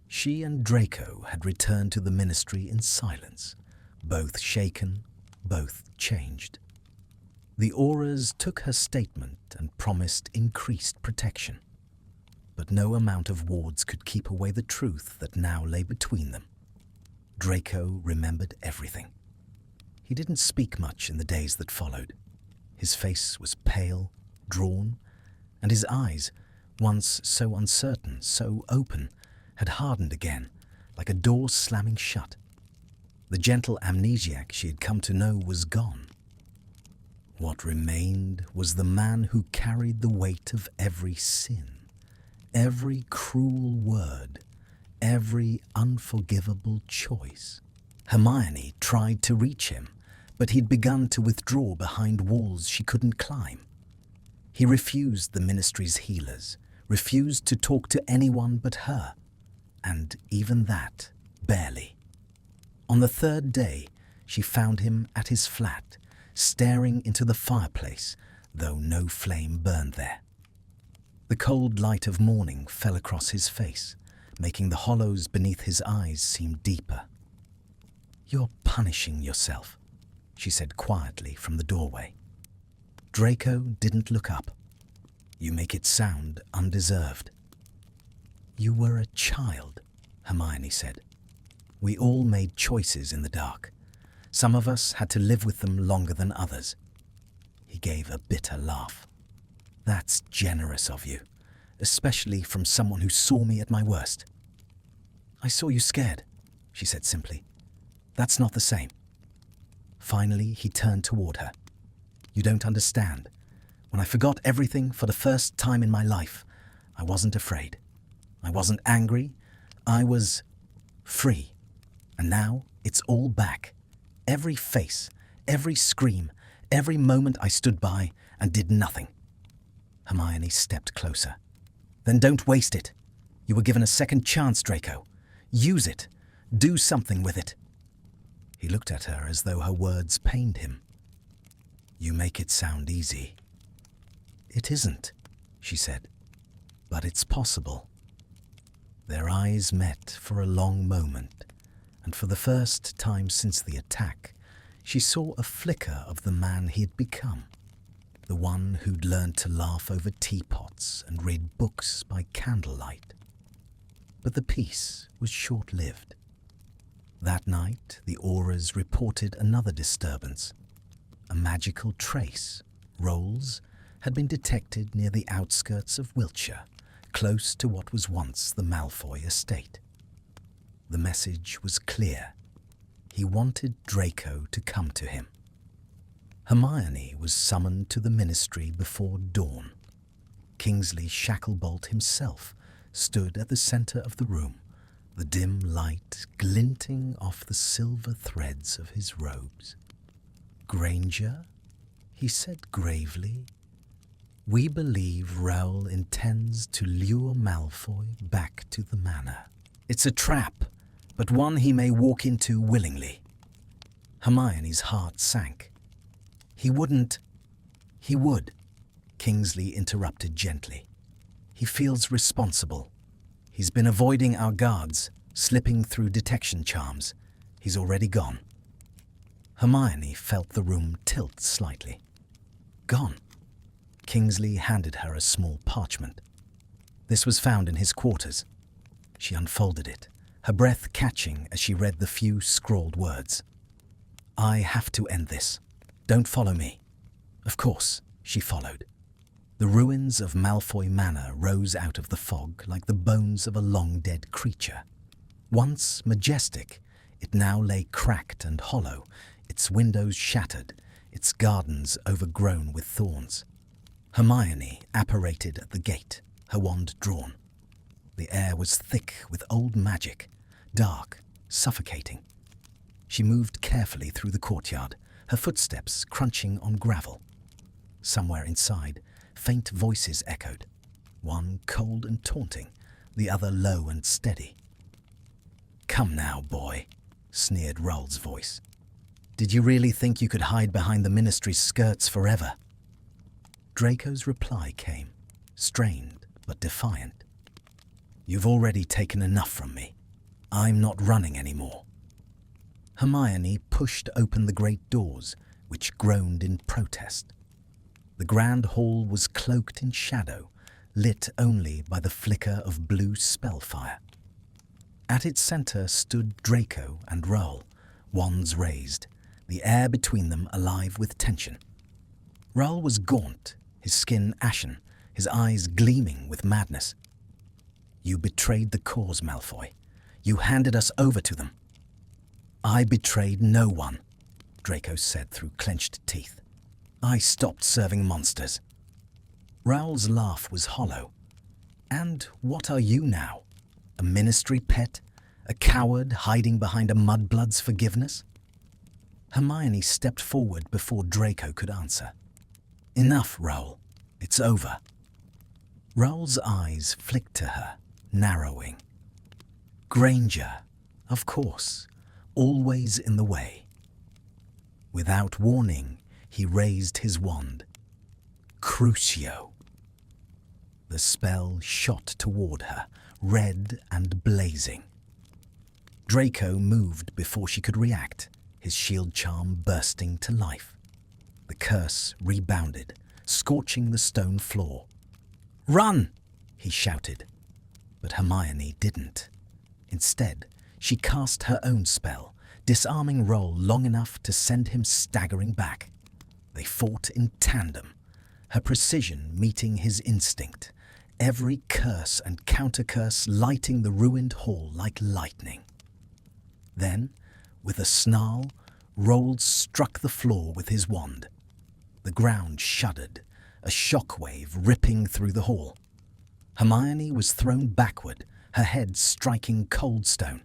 She and Draco had returned to the Ministry in silence, both shaken, both changed. The auras took her statement and promised increased protection. But no amount of wards could keep away the truth that now lay between them. Draco remembered everything. He didn't speak much in the days that followed. His face was pale, drawn, and his eyes, once so uncertain, so open, had hardened again, like a door slamming shut. The gentle amnesiac she had come to know was gone. What remained was the man who carried the weight of every sin, every cruel word, every unforgivable choice. Hermione tried to reach him, but he'd begun to withdraw behind walls she couldn't climb. He refused the ministry's healers, refused to talk to anyone but her, and even that, barely. On the third day, she found him at his flat, staring into the fireplace, though no flame burned there. The cold light of morning fell across his face, making the hollows beneath his eyes seem deeper. "You're punishing yourself," she said quietly from the doorway. Draco didn't look up. "You make it sound undeserved." "You were a child," Hermione said. "We all made choices in the dark. Some of us had to live with them longer than others." He gave a bitter laugh. "That's generous of you, especially from someone who saw me at my worst." "I saw you scared," she said simply. "That's not the same." Finally, he turned toward her. "You don't understand. When I forgot everything for the first time in my life, I wasn't afraid. I wasn't angry. I was free. And now it's all back. Every face, every scream, every moment I stood by and did nothing." Hermione stepped closer. "Then don't waste it. You were given a second chance, Draco. Use it. Do something with it." He looked at her as though her words pained him. "You make it sound easy." "It isn't," she said, "but it's possible." Their eyes met for a long moment, and for the first time since the attack, she saw a flicker of the man he had become, the one who'd learned to laugh over teapots and read books by candlelight. But the peace was short-lived. That night, the auras reported another disturbance. A magical trace, Rolls, had been detected near the outskirts of Wiltshire, close to what was once the Malfoy estate. The message was clear. He wanted Draco to come to him. Hermione was summoned to the ministry before dawn. Kingsley Shacklebolt himself stood at the centre of the room, the dim light glinting off the silver threads of his robes. "Granger," he said gravely, "we believe Raoul intends to lure Malfoy back to the manor. It's a trap, but one he may walk into willingly." Hermione's heart sank. "He wouldn't." "He would," Kingsley interrupted gently. "He feels responsible. He's been avoiding our guards, slipping through detection charms. He's already gone." Hermione felt the room tilt slightly. "Gone?" Kingsley handed her a small parchment. "This was found in his quarters." She unfolded it, her breath catching as she read the few scrawled words. "I have to end this. Don't follow me." Of course, she followed. The ruins of Malfoy Manor rose out of the fog like the bones of a long-dead creature. Once majestic, it now lay cracked and hollow, its windows shattered, its gardens overgrown with thorns. Hermione apparated at the gate, her wand drawn. The air was thick with old magic, dark, suffocating. She moved carefully through the courtyard, her footsteps crunching on gravel. Somewhere inside, faint voices echoed, one cold and taunting, the other low and steady. "Come now, boy," sneered Roll's voice. "Did you really think you could hide behind the ministry's skirts forever?" Draco's reply came, strained but defiant. "You've already taken enough from me. I'm not running anymore." Hermione pushed open the great doors, which groaned in protest. The grand hall was cloaked in shadow, lit only by the flicker of blue spellfire. At its centre stood Draco and Raoul, wands raised, the air between them alive with tension. Raoul was gaunt, his skin ashen, his eyes gleaming with madness. "You betrayed the cause, Malfoy. You handed us over to them." "I betrayed no one," Draco said through clenched teeth. "I stopped serving monsters." Raoul's laugh was hollow. "And what are you now? A ministry pet? A coward hiding behind a mudblood's forgiveness?" Hermione stepped forward before Draco could answer. "Enough, Raoul. It's over." Raoul's eyes flicked to her, narrowing. Granger, of course, always in the way. Without warning, he raised his wand. Crucio. The spell shot toward her, red and blazing. Draco moved before she could react, his shield charm bursting to life. The curse rebounded, scorching the stone floor. "Run!" he shouted. But Hermione didn't. Instead, she cast her own spell, disarming Raoul long enough to send him staggering back. They fought in tandem, her precision meeting his instinct, every curse and counter-curse lighting the ruined hall like lightning. Then, with a snarl, Raoul struck the floor with his wand. The ground shuddered, a shockwave ripping through the hall. Hermione was thrown backward, her head striking cold stone.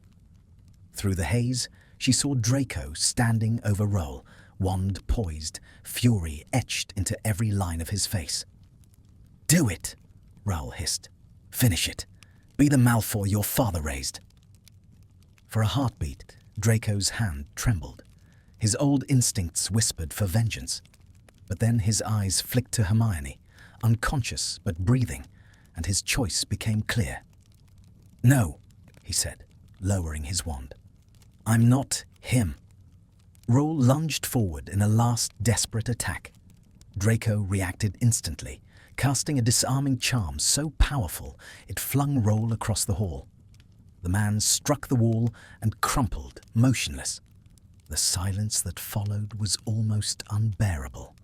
Through the haze, she saw Draco standing over Raoul, wand poised, fury etched into every line of his face. "Do it!" Raoul hissed. "Finish it. Be the Malfoy your father raised." For a heartbeat, Draco's hand trembled. His old instincts whispered for vengeance. But then his eyes flicked to Hermione, unconscious but breathing, and his choice became clear. "No," he said, lowering his wand. "I'm not him." Raoul lunged forward in a last desperate attack. Draco reacted instantly, casting a disarming charm so powerful it flung Raoul across the hall. The man struck the wall and crumpled, motionless. The silence that followed was almost unbearable.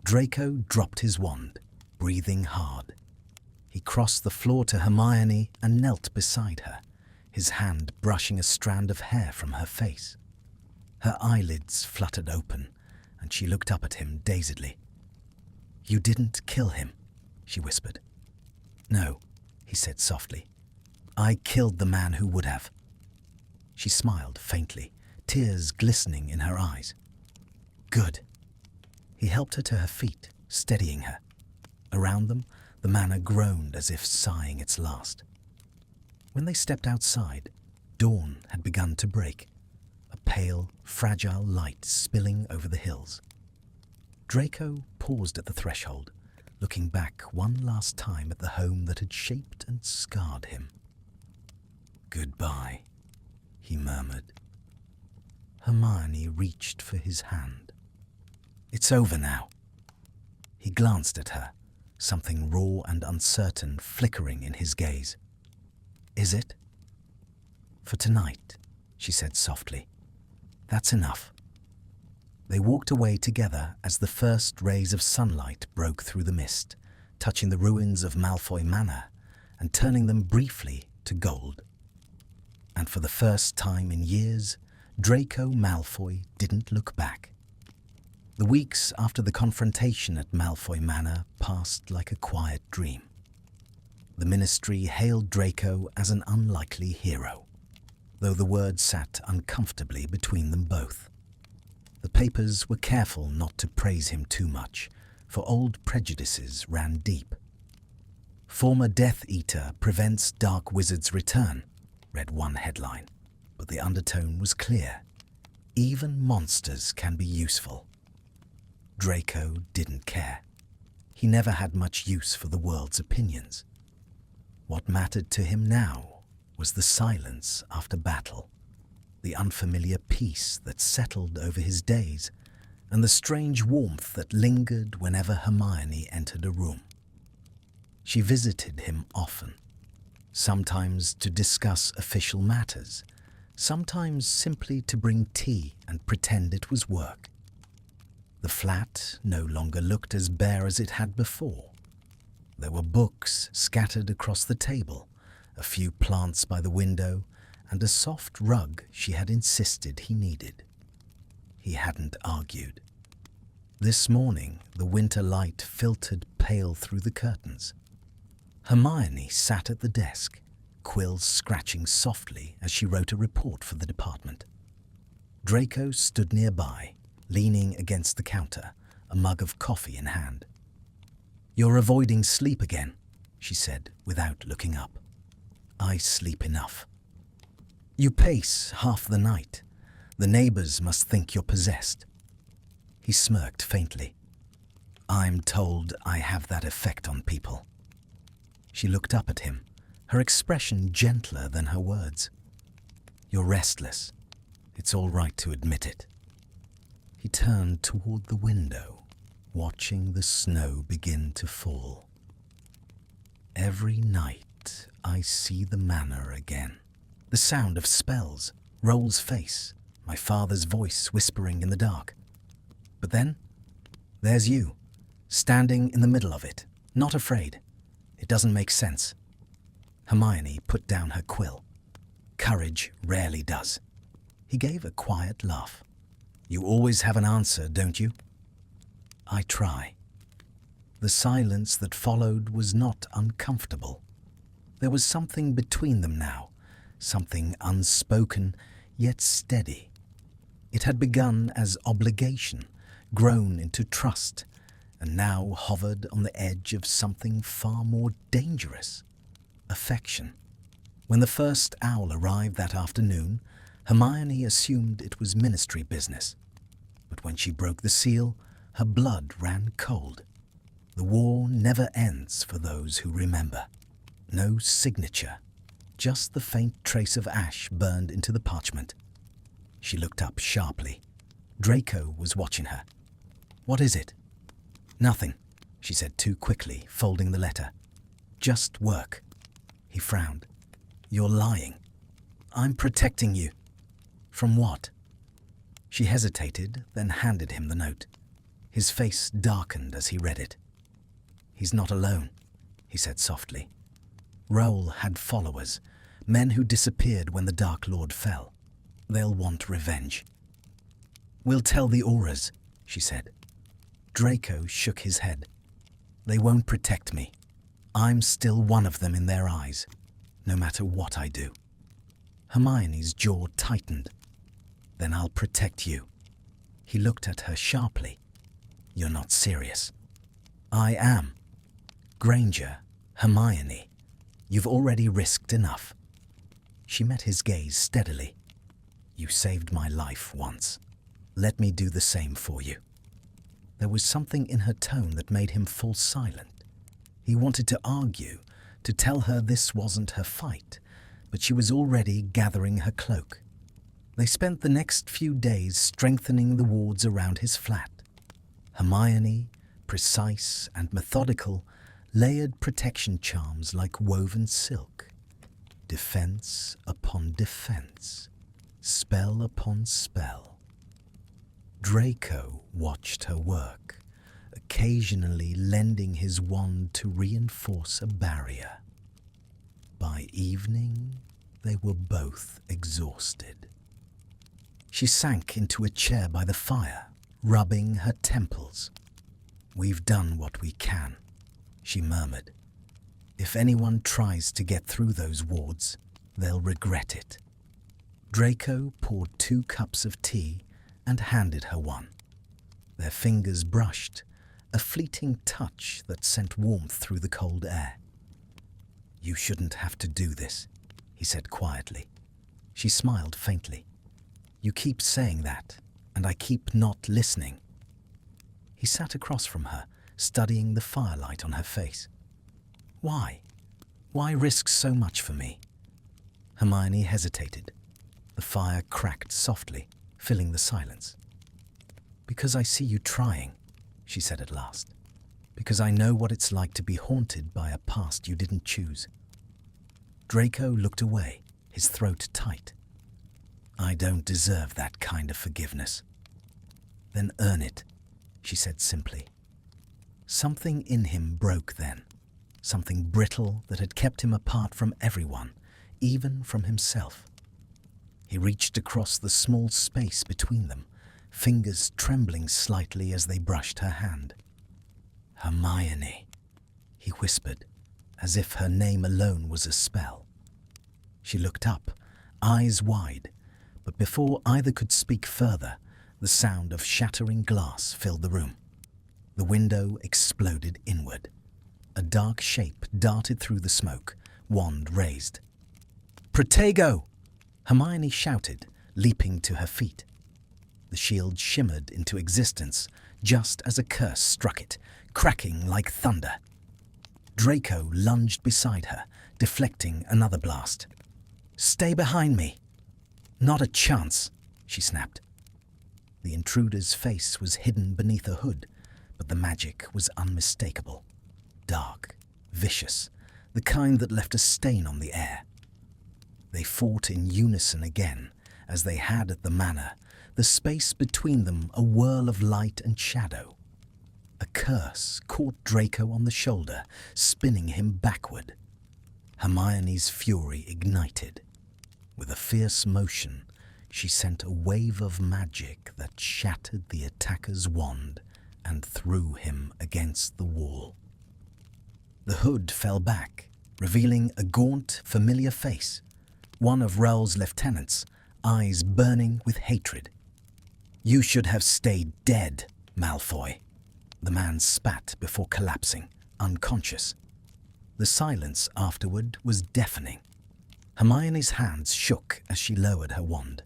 Draco dropped his wand, breathing hard. He crossed the floor to Hermione and knelt beside her, his hand brushing a strand of hair from her face. Her eyelids fluttered open, and she looked up at him dazedly. "You didn't kill him," she whispered. "No," he said softly. "I killed the man who would have." She smiled faintly, tears glistening in her eyes. "Good." He helped her to her feet, steadying her. Around them, the manor groaned as if sighing its last. When they stepped outside, dawn had begun to break, a pale, fragile light spilling over the hills. Draco paused at the threshold, looking back one last time at the home that had shaped and scarred him. "Goodbye," he murmured. Hermione reached for his hand. "It's over now." He glanced at her, something raw and uncertain flickering in his gaze. "Is it?" "For tonight," she said softly. "That's enough." They walked away together as the first rays of sunlight broke through the mist, touching the ruins of Malfoy Manor and turning them briefly to gold. And for the first time in years, Draco Malfoy didn't look back. The weeks after the confrontation at Malfoy Manor passed like a quiet dream. The Ministry hailed Draco as an unlikely hero, though the word sat uncomfortably between them both. The papers were careful not to praise him too much, for old prejudices ran deep. "Former Death Eater prevents Dark Wizard's return," read one headline, but the undertone was clear. Even monsters can be useful. Draco didn't care. He never had much use for the world's opinions. What mattered to him now was the silence after battle, the unfamiliar peace that settled over his days, and the strange warmth that lingered whenever Hermione entered a room. She visited him often, sometimes to discuss official matters, sometimes simply to bring tea and pretend it was work. The flat no longer looked as bare as it had before. There were books scattered across the table, a few plants by the window, and a soft rug she had insisted he needed. He hadn't argued. This morning, the winter light filtered pale through the curtains. Hermione sat at the desk, quills scratching softly as she wrote a report for the department. Draco stood nearby, leaning against the counter, a mug of coffee in hand. "You're avoiding sleep again," she said without looking up. "I sleep enough." "You pace half the night. The neighbors must think you're possessed." He smirked faintly. "I'm told I have that effect on people." She looked up at him, her expression gentler than her words. "You're restless. It's all right to admit it." He turned toward the window, watching the snow begin to fall. "Every night I see the manor again. The sound of spells, Roll's face, my father's voice whispering in the dark. But then, there's you, standing in the middle of it, not afraid. It doesn't make sense." Hermione put down her quill. "Courage rarely does." He gave a quiet laugh. "You always have an answer, don't you?" "I try." The silence that followed was not uncomfortable. There was something between them now, something unspoken yet steady. It had begun as obligation, grown into trust, and now hovered on the edge of something far more dangerous: affection. When the first owl arrived that afternoon, Hermione assumed it was ministry business. But when she broke the seal, her blood ran cold. The war never ends for those who remember. No signature, just the faint trace of ash burned into the parchment. She looked up sharply. Draco was watching her. "What is it?" "Nothing," she said too quickly, folding the letter. "Just work." He frowned. "You're lying." "I'm protecting you." "From what?" She hesitated, then handed him the note. His face darkened as he read it. "He's not alone," he said softly. "Roll had followers, men who disappeared when the Dark Lord fell. They'll want revenge." "We'll tell the Auras," she said. Draco shook his head. "They won't protect me. I'm still one of them in their eyes, no matter what I do." Hermione's jaw tightened. "Then I'll protect you." He looked at her sharply. "You're not serious." "I am. Granger, Hermione, you've already risked enough." She met his gaze steadily. "You saved my life once. Let me do the same for you." There was something in her tone that made him fall silent. He wanted to argue, to tell her this wasn't her fight, but she was already gathering her cloak. They spent the next few days strengthening the wards around his flat. Hermione, precise and methodical, layered protection charms like woven silk. Defense upon defense, spell upon spell. Draco watched her work, occasionally lending his wand to reinforce a barrier. By evening, they were both exhausted. She sank into a chair by the fire, rubbing her temples. "We've done what we can," she murmured. "If anyone tries to get through those wards, they'll regret it." Draco poured 2 cups of tea and handed her one. Their fingers brushed, a fleeting touch that sent warmth through the cold air. "You shouldn't have to do this," he said quietly. She smiled faintly. "You keep saying that, and I keep not listening." He sat across from her, studying the firelight on her face. "Why? Why risk so much for me?" Hermione hesitated. The fire cracked softly, filling the silence. "Because I see you trying," she said at last. "Because I know what it's like to be haunted by a past you didn't choose." Draco looked away, his throat tight. "I don't deserve that kind of forgiveness." "Then earn it," she said simply. Something in him broke then. something brittle that had kept him apart from everyone, even from himself. He reached across the small space between them, fingers trembling slightly as they brushed her hand. "Hermione," he whispered, as if her name alone was a spell. She looked up, eyes wide, but before either could speak further, the sound of shattering glass filled the room. The window exploded inward. A dark shape darted through the smoke, wand raised. "Protego!" Hermione shouted, leaping to her feet. The shield shimmered into existence just as a curse struck it, cracking like thunder. Draco lunged beside her, deflecting another blast. "Stay behind me!" "Not a chance," she snapped. The intruder's face was hidden beneath a hood, but the magic was unmistakable. Dark, vicious, the kind that left a stain on the air. They fought in unison again, as they had at the manor, the space between them a whirl of light and shadow. A curse caught Draco on the shoulder, spinning him backward. Hermione's fury ignited. With a fierce motion, she sent a wave of magic that shattered the attacker's wand and threw him against the wall. The hood fell back, revealing a gaunt, familiar face, one of Rowell's lieutenants, eyes burning with hatred. "You should have stayed dead, Malfoy," the man spat before collapsing, unconscious. The silence afterward was deafening. Hermione's hands shook as she lowered her wand.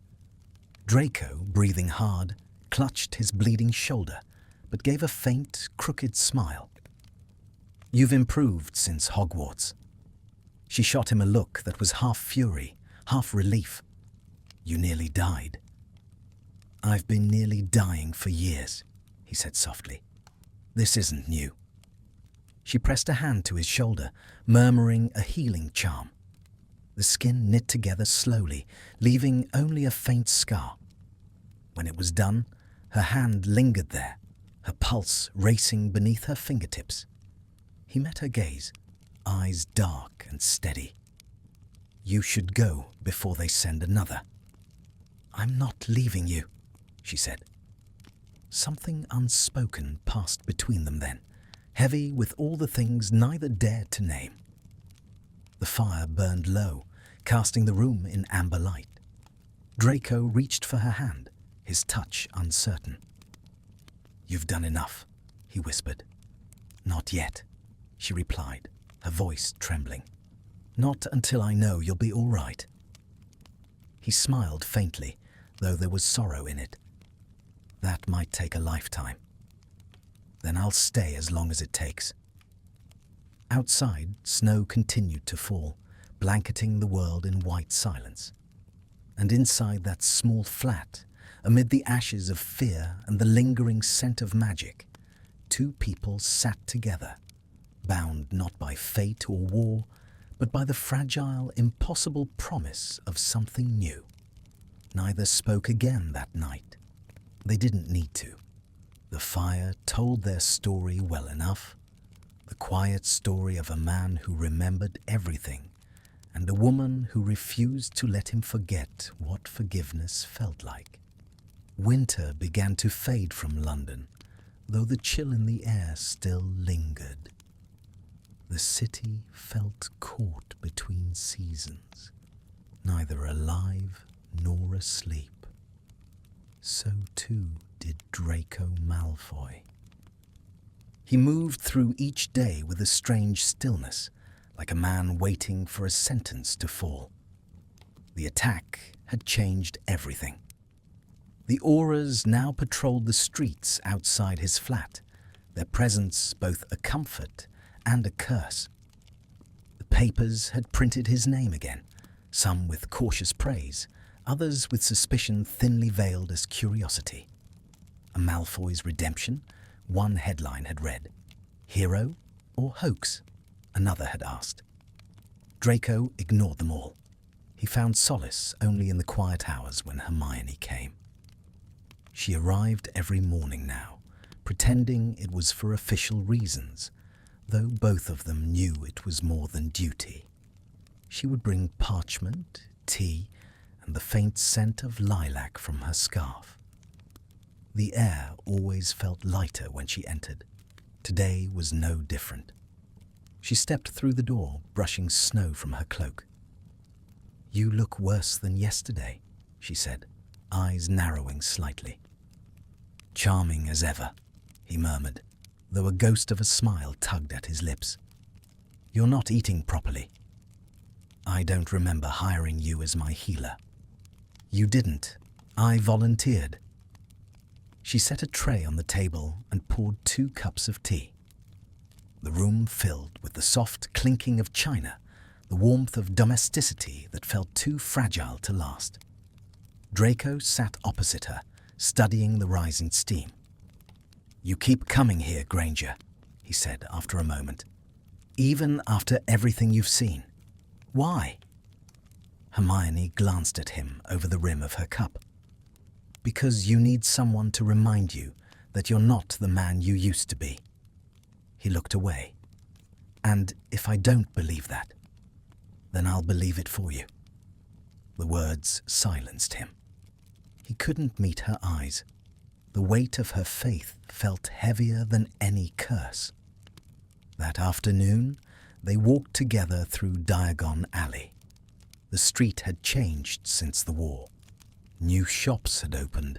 Draco, breathing hard, clutched his bleeding shoulder, but gave a faint, crooked smile. "You've improved since Hogwarts." She shot him a look that was half fury, half relief. "You nearly died." "I've been nearly dying for years," he said softly. "This isn't new." She pressed a hand to his shoulder, murmuring a healing charm. The skin knit together slowly, leaving only a faint scar. When it was done, her hand lingered there, her pulse racing beneath her fingertips. He met her gaze, eyes dark and steady. "You should go before they send another." "I'm not leaving you," she said. Something unspoken passed between them then, heavy with all the things neither dared to name. The fire burned low, casting the room in amber light. Draco reached for her hand, his touch uncertain. "You've done enough," he whispered. "Not yet," she replied, her voice trembling. "Not until I know you'll be all right." He smiled faintly, though there was sorrow in it. "That might take a lifetime. Then I'll stay as long as it takes." Outside, snow continued to fall, blanketing the world in white silence. And inside that small flat, amid the ashes of fear and the lingering scent of magic, two people sat together, bound not by fate or war, but by the fragile, impossible promise of something new. Neither spoke again that night. They didn't need to. The fire told their story well enough. The quiet story of a man who remembered everything, and a woman who refused to let him forget what forgiveness felt like. Winter began to fade from London, though the chill in the air still lingered. The city felt caught between seasons, neither alive nor asleep. So too did Draco Malfoy. He moved through each day with a strange stillness, like a man waiting for a sentence to fall. The attack had changed everything. The auras now patrolled the streets outside his flat, their presence both a comfort and a curse. The papers had printed his name again, some with cautious praise, others with suspicion thinly veiled as curiosity. A Malfoy's redemption, one headline had read. Hero or hoax? Another had asked. Draco ignored them all. He found solace only in the quiet hours when Hermione came. She arrived every morning now, pretending it was for official reasons, though both of them knew it was more than duty. She would bring parchment, tea, and the faint scent of lilac from her scarf. The air always felt lighter when she entered. Today was no different. She stepped through the door, brushing snow from her cloak. "You look worse than yesterday," she said, eyes narrowing slightly. "Charming as ever," he murmured, though a ghost of a smile tugged at his lips. "You're not eating properly. I don't remember hiring you as my healer." "You didn't. I volunteered." She set a tray on the table and poured 2 cups of tea. The room filled with the soft clinking of china, the warmth of domesticity that felt too fragile to last. Draco sat opposite her, studying the rising steam. "You keep coming here, Granger," he said after a moment. "Even after everything you've seen. Why?" Hermione glanced at him over the rim of her cup. "Because you need someone to remind you that you're not the man you used to be." He looked away. "And if I don't believe that, then I'll believe it for you." The words silenced him. He couldn't meet her eyes. The weight of her faith felt heavier than any curse. That afternoon, they walked together through Diagon Alley. The street had changed since the war. New shops had opened.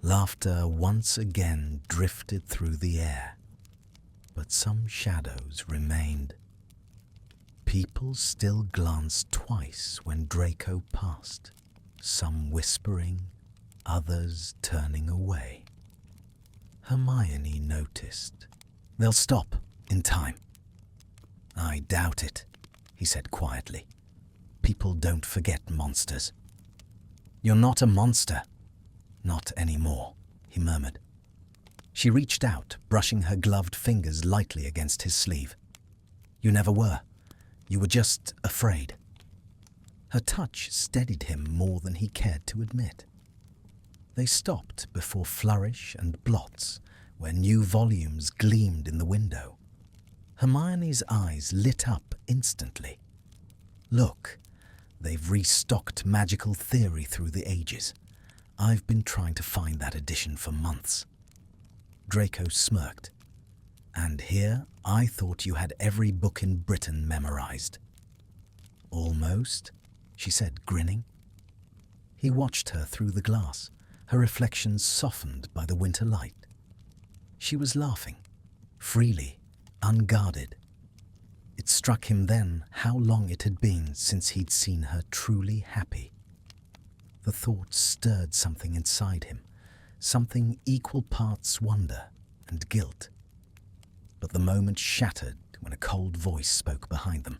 Laughter once again drifted through the air. But some shadows remained. People still glanced twice when Draco passed, some whispering, others turning away. Hermione noticed. "They'll stop in time." "I doubt it," he said quietly. "People don't forget monsters." "You're not a monster." "Not anymore," he murmured. She reached out, brushing her gloved fingers lightly against his sleeve. "You never were. You were just afraid." Her touch steadied him more than he cared to admit. They stopped before Flourish and Blots, where new volumes gleamed in the window. Hermione's eyes lit up instantly. "Look, they've restocked magical theory through the ages. I've been trying to find that edition for months." Draco smirked. "And here I thought you had every book in Britain memorized." "Almost," she said, grinning. He watched her through the glass, her reflection softened by the winter light. She was laughing, freely, unguarded. It struck him then how long it had been since he'd seen her truly happy. The thought stirred something inside him, something equal parts wonder and guilt. But the moment shattered when a cold voice spoke behind them.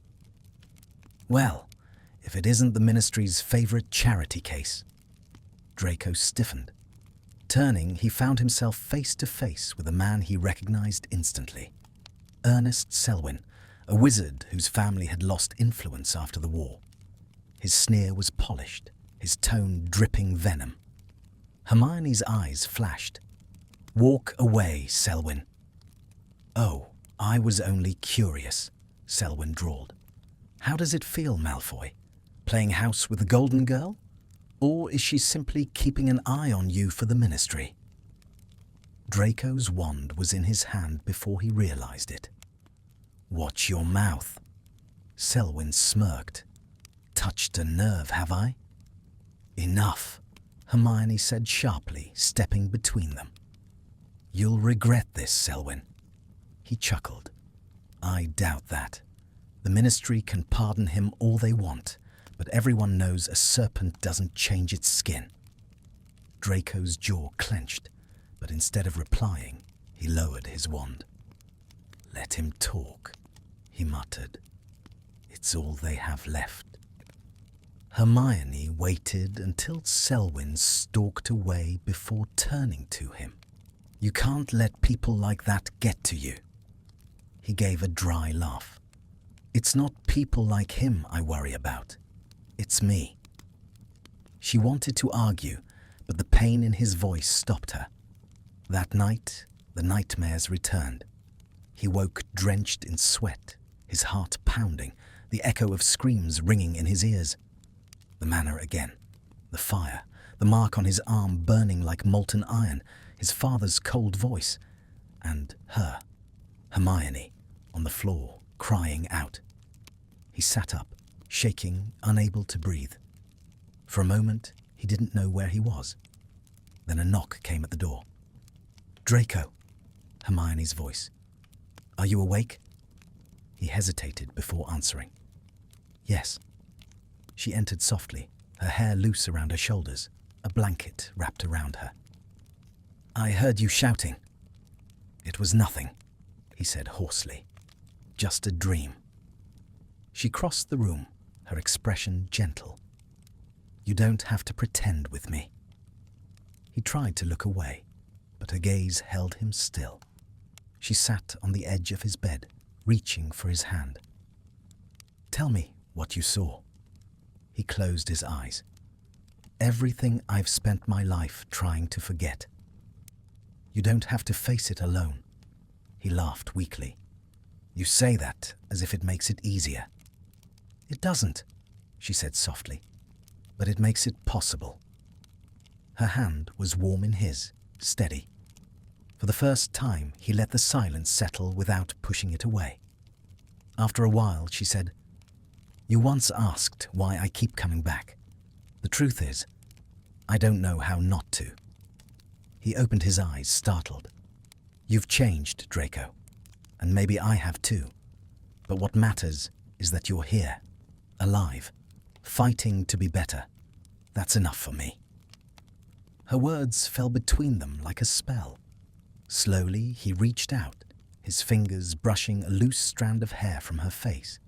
"Well, if it isn't the Ministry's favorite charity case." Draco stiffened. Turning, he found himself face to face with a man he recognized instantly. Ernest Selwyn, a wizard whose family had lost influence after the war. His sneer was polished, his tone dripping venom. Hermione's eyes flashed. "Walk away, Selwyn." "Oh, I was only curious," Selwyn drawled. "How does it feel, Malfoy? Playing house with the Golden Girl? Or is she simply keeping an eye on you for the Ministry?" Draco's wand was in his hand before he realized it. "Watch your mouth." Selwyn smirked. "Touched a nerve, have I?" "Enough," Hermione said sharply, stepping between them. "You'll regret this, Selwyn." He chuckled. "I doubt that. The Ministry can pardon him all they want, but everyone knows a serpent doesn't change its skin." Draco's jaw clenched, but instead of replying, he lowered his wand. "Let him talk," he muttered. "It's all they have left." Hermione waited until Selwyn stalked away before turning to him. "You can't let people like that get to you." He gave a dry laugh. "It's not people like him I worry about. It's me." She wanted to argue, but the pain in his voice stopped her. That night, the nightmares returned. He woke drenched in sweat, his heart pounding, the echo of screams ringing in his ears. The manor again, the fire, the mark on his arm burning like molten iron, his father's cold voice, and her, Hermione, on the floor, crying out. He sat up, shaking, unable to breathe. For a moment, he didn't know where he was. Then a knock came at the door. "Draco," Hermione's voice. "Are you awake?" He hesitated before answering. "Yes." She entered softly, her hair loose around her shoulders, a blanket wrapped around her. "I heard you shouting." "It was nothing," he said hoarsely. "Just a dream." She crossed the room, her expression gentle. "You don't have to pretend with me." He tried to look away, but her gaze held him still. She sat on the edge of his bed, reaching for his hand. "Tell me what you saw." He closed his eyes. "Everything I've spent my life trying to forget. You don't have to face it alone." He laughed weakly. "You say that as if it makes it easier." "It doesn't," she said softly, "but it makes it possible." Her hand was warm in his, steady. For the first time, he let the silence settle without pushing it away. After a while, she said, "You once asked why I keep coming back. The truth is, I don't know how not to." He opened his eyes, startled. "You've changed, Draco, and maybe I have too. But what matters is that you're here, alive, fighting to be better. That's enough for me." Her words fell between them like a spell. Slowly, he reached out, his fingers brushing a loose strand of hair from her face.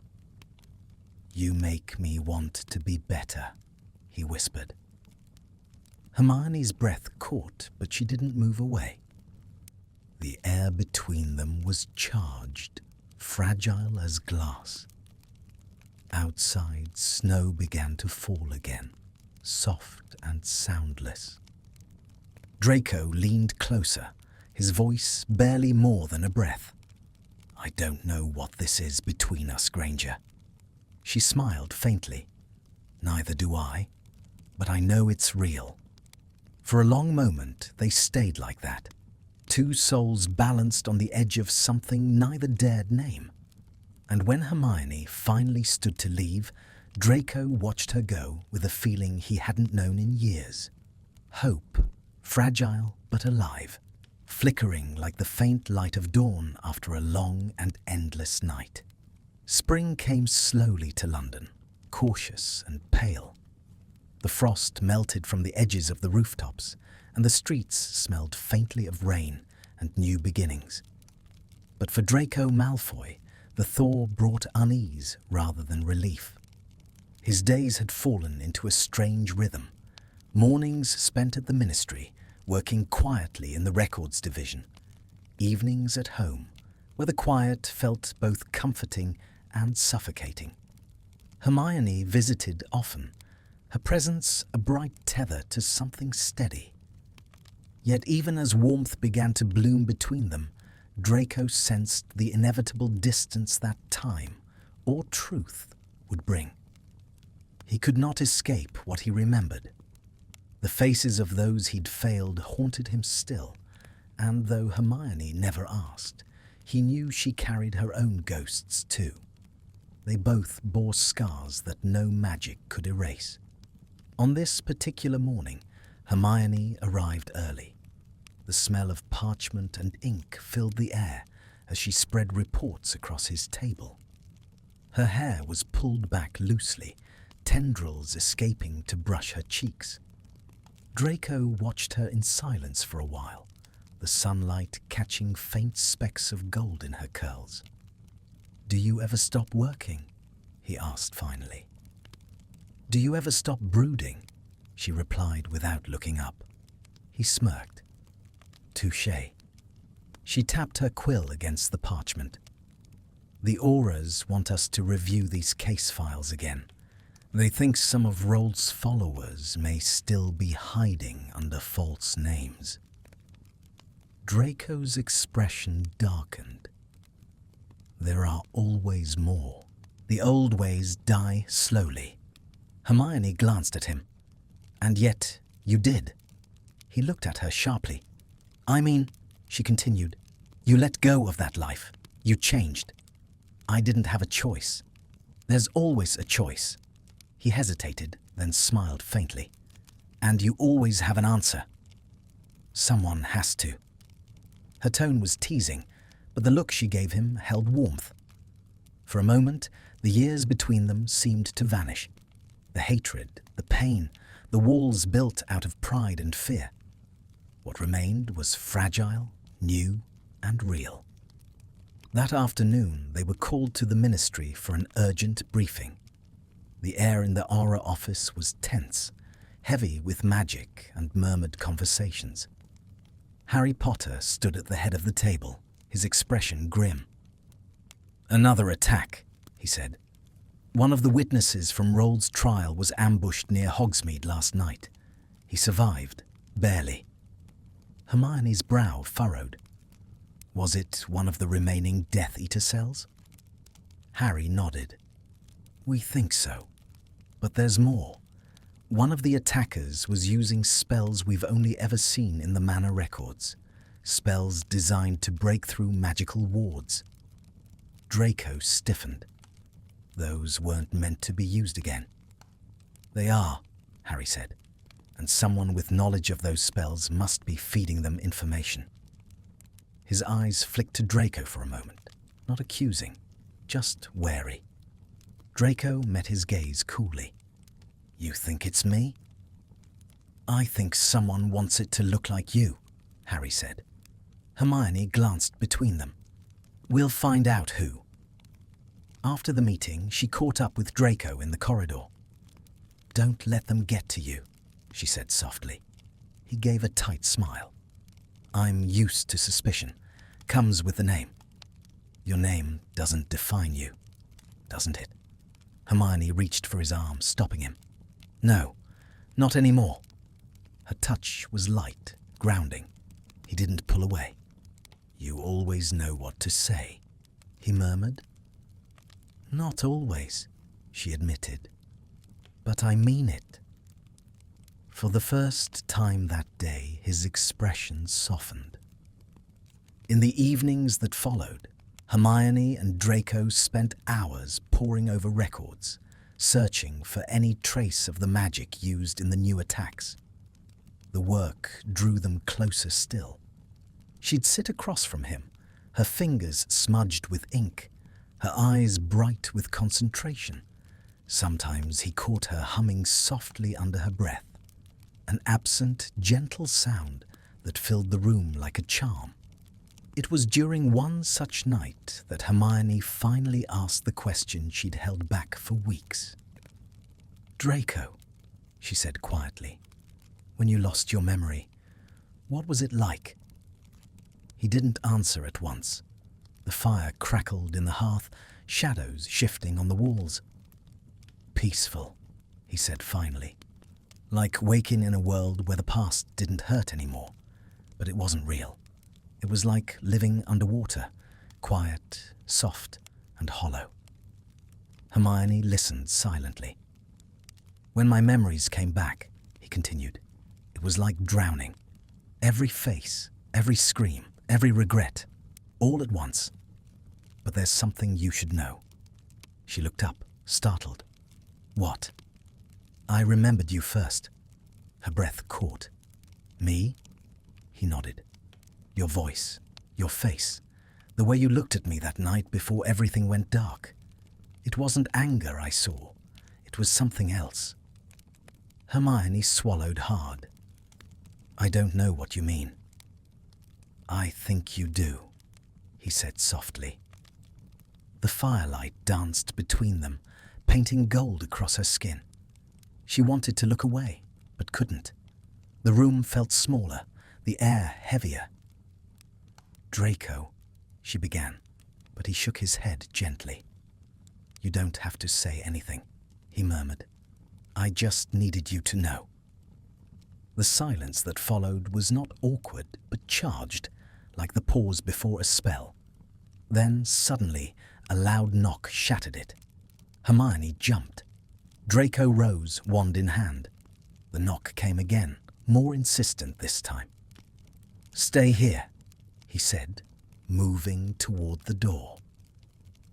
"You make me want to be better," he whispered. Hermione's breath caught, but she didn't move away. The air between them was charged, fragile as glass. Outside, snow began to fall again, soft and soundless. Draco leaned closer, his voice barely more than a breath. "I don't know what this is between us, Granger." She smiled faintly. "Neither do I, but I know it's real." For a long moment, they stayed like that, two souls balanced on the edge of something neither dared name. And when Hermione finally stood to leave, Draco watched her go with a feeling he hadn't known in years. Hope, fragile but alive, flickering like the faint light of dawn after a long and endless night. Spring came slowly to London, cautious and pale. The frost melted from the edges of the rooftops, and the streets smelled faintly of rain and new beginnings. But for Draco Malfoy, the thaw brought unease rather than relief. His days had fallen into a strange rhythm. Mornings spent at the ministry, working quietly in the records division. Evenings at home, where the quiet felt both comforting and suffocating. Hermione visited often, her presence a bright tether to something steady. Yet even as warmth began to bloom between them, Draco sensed the inevitable distance that time, or truth, would bring. He could not escape what he remembered. The faces of those he'd failed haunted him still, and though Hermione never asked, he knew she carried her own ghosts too. They both bore scars that no magic could erase. On this particular morning, Hermione arrived early. The smell of parchment and ink filled the air as she spread reports across his table. Her hair was pulled back loosely, tendrils escaping to brush her cheeks. Draco watched her in silence for a while, the sunlight catching faint specks of gold in her curls. "Do you ever stop working?" he asked finally. "Do you ever stop brooding?" she replied without looking up. He smirked. "Touché." She tapped her quill against the parchment. "The Auras want us to review these case files again. They think some of Rolt's followers may still be hiding under false names." Draco's expression darkened. There are always more. The old ways die slowly. Hermione glanced at him. And yet, you did. He looked at her sharply. I mean, she continued, you let go of that life. You changed. I didn't have a choice. There's always a choice. He hesitated, then smiled faintly. And you always have an answer. Someone has to. Her tone was teasing, but the look she gave him held warmth. For a moment, the years between them seemed to vanish. The hatred, the pain, the walls built out of pride and fear. What remained was fragile, new, and real. That afternoon, they were called to the ministry for an urgent briefing. The air in the Aura office was tense, heavy with magic and murmured conversations. Harry Potter stood at the head of the table, his expression grim. Another attack, he said. One of the witnesses from Rold's trial was ambushed near Hogsmeade last night. He survived, barely. Hermione's brow furrowed. Was it one of the remaining Death Eater cells? Harry nodded. We think so. But there's more. One of the attackers was using spells we've only ever seen in the Manor records. Spells designed to break through magical wards. Draco stiffened. Those weren't meant to be used again. They are, Harry said, and someone with knowledge of those spells must be feeding them information. His eyes flicked to Draco for a moment, not accusing, just wary. Draco met his gaze coolly. You think it's me? I think someone wants it to look like you, Harry said. Hermione glanced between them. We'll find out who. After the meeting, she caught up with Draco in the corridor. Don't let them get to you, she said softly. He gave a tight smile. I'm used to suspicion. Comes with the name. Your name doesn't define you, doesn't it? Hermione reached for his arm, stopping him. No, not anymore. Her touch was light, grounding. He didn't pull away. You always know what to say, he murmured. Not always, she admitted. But I mean it. For the first time that day, his expression softened. In the evenings that followed, Hermione and Draco spent hours poring over records, searching for any trace of the magic used in the new attacks. The work drew them closer still. She'd sit across from him, her fingers smudged with ink, her eyes bright with concentration. Sometimes he caught her humming softly under her breath, an absent, gentle sound that filled the room like a charm. It was during one such night that Hermione finally asked the question she'd held back for weeks. Draco, she said quietly, when you lost your memory, what was it like? He didn't answer at once. The fire crackled in the hearth, shadows shifting on the walls. Peaceful, he said finally, like waking in a world where the past didn't hurt anymore, but it wasn't real. It was like living underwater, quiet, soft, and hollow. Hermione listened silently. When my memories came back, he continued, it was like drowning. Every face, every scream, every regret, all at once. But there's something you should know. She looked up, startled. What? I remembered you first. Her breath caught. Me? He nodded. Your voice, your face, the way you looked at me that night before everything went dark. It wasn't anger I saw. It was something else. Hermione swallowed hard. I don't know what you mean. I think you do, he said softly. The firelight danced between them, painting gold across her skin. She wanted to look away, but couldn't. The room felt smaller, the air heavier. Draco, she began, but he shook his head gently. You don't have to say anything, he murmured. I just needed you to know. The silence that followed was not awkward, but charged, like the pause before a spell. Then, suddenly, A loud knock shattered it. Hermione jumped. Draco rose, wand in hand. The knock came again, more insistent this time. "Stay here," he said, moving toward the door.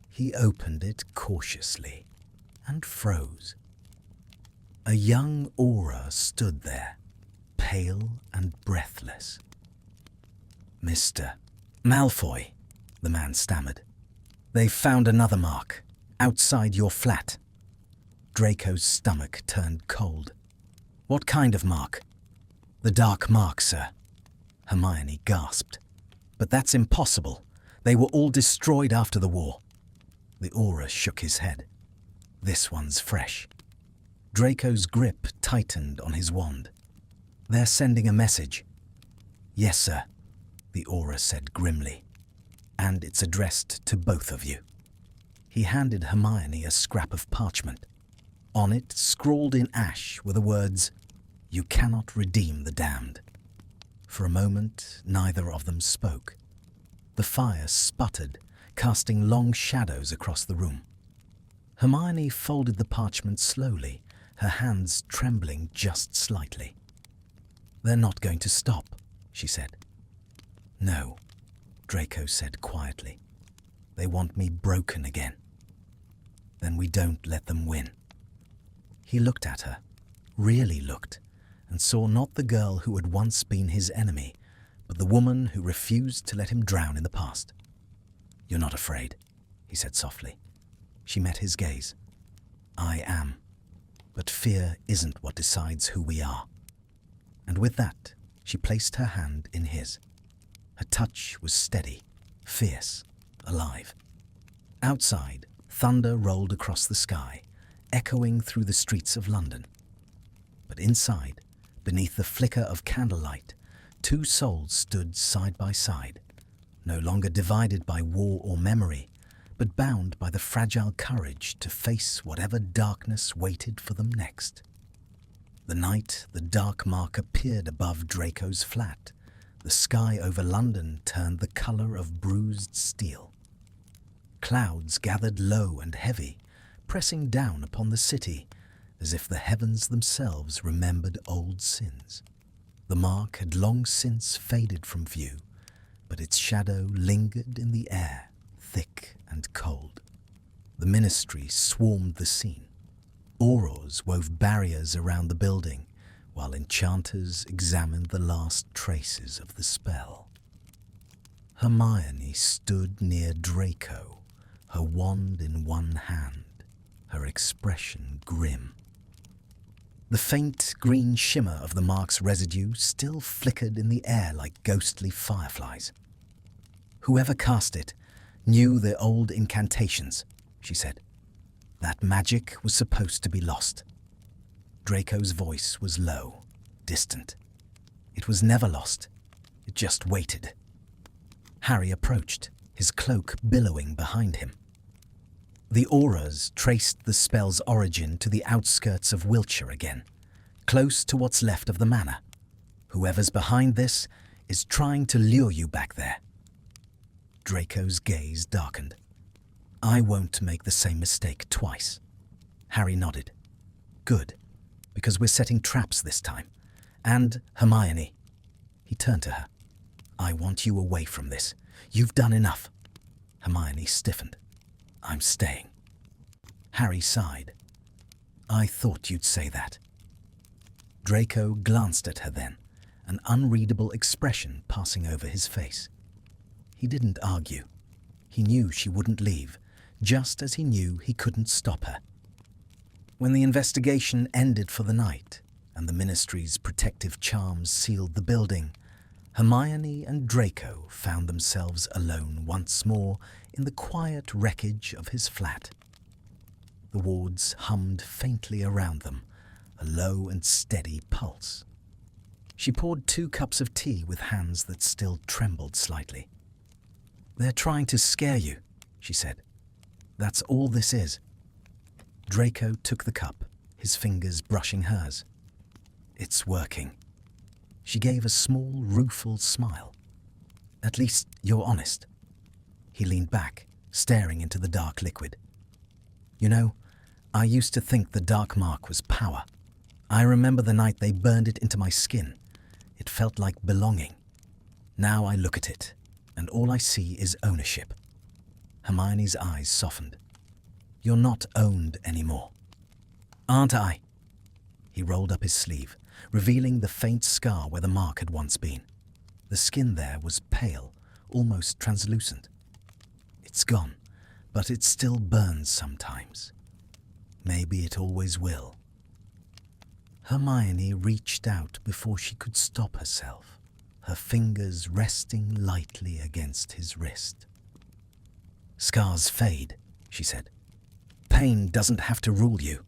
He opened it cautiously and froze. A young aura stood there, pale and breathless. "Mr. Malfoy," the man stammered. "They've found another mark, outside your flat." Draco's stomach turned cold. "What kind of mark?" "The dark mark, sir." Hermione gasped. "But that's impossible. They were all destroyed after the war." The aura shook his head. "This one's fresh." Draco's grip tightened on his wand. "They're sending a message." "Yes, sir," the aura said grimly. "And it's addressed to both of you." He handed Hermione a scrap of parchment. On it, scrawled in ash, were the words, "You cannot redeem the damned." For a moment, neither of them spoke. The fire sputtered, casting long shadows across the room. Hermione folded the parchment slowly, her hands trembling just slightly. "They're not going to stop," she said. "No," Draco said quietly. "They want me broken again." "Then we don't let them win." He looked at her, really looked, and saw not the girl who had once been his enemy, but the woman who refused to let him drown in the past. "You're not afraid," he said softly. She met his gaze. "I am. But fear isn't what decides who we are." And with that, she placed her hand in his. Her touch was steady, fierce, alive. Outside, thunder rolled across the sky, echoing through the streets of London. But inside, beneath the flicker of candlelight, two souls stood side by side, no longer divided by war or memory, but bound by the fragile courage to face whatever darkness waited for them next. The night the dark mark appeared above Draco's flat, the sky over London turned the colour of bruised steel. Clouds gathered low and heavy, pressing down upon the city, as if the heavens themselves remembered old sins. The mark had long since faded from view, but its shadow lingered in the air, thick and cold. The ministry swarmed the scene. Aurors wove barriers around the building, while enchanters examined the last traces of the spell. Hermione stood near Draco, her wand in one hand, her expression grim. The faint green shimmer of the mark's residue still flickered in the air like ghostly fireflies. "Whoever cast it knew the old incantations," she said. "That magic was supposed to be lost." Draco's voice was low, distant. "It was never lost. It just waited." Harry approached, his cloak billowing behind him. The auras traced the spell's origin to the outskirts of Wiltshire again, close to what's left of the manor. "Whoever's behind this is trying to lure you back there." Draco's gaze darkened. "I won't make the same mistake twice." Harry nodded. "Good, because we're setting traps this time. And, Hermione," he turned to her, "I want you away from this. You've done enough." Hermione stiffened. "I'm staying." Harry sighed. "I thought you'd say that." Draco glanced at her then, an unreadable expression passing over his face. He didn't argue. He knew she wouldn't leave, just as he knew he couldn't stop her. When the investigation ended for the night, and the ministry's protective charms sealed the building, Hermione and Draco found themselves alone once more in the quiet wreckage of his flat. The wards hummed faintly around them, a low and steady pulse. She poured 2 cups of tea with hands that still trembled slightly. "They're trying to scare you," she said. "That's all this is." Draco took the cup, his fingers brushing hers. "It's working." She gave a small, rueful smile. "At least you're honest." He leaned back, staring into the dark liquid. You know, I used to think the dark mark was power. I remember the night they burned it into my skin. It felt like belonging. Now I look at it, and all I see is ownership. Hermione's eyes softened. You're not owned anymore. Aren't I? He rolled up his sleeve, revealing the faint scar where the mark had once been. The skin there was pale, almost translucent. It's gone, but it still burns sometimes. Maybe it always will. Hermione reached out before she could stop herself, her fingers resting lightly against his wrist. Scars fade, she said. Pain doesn't have to rule you.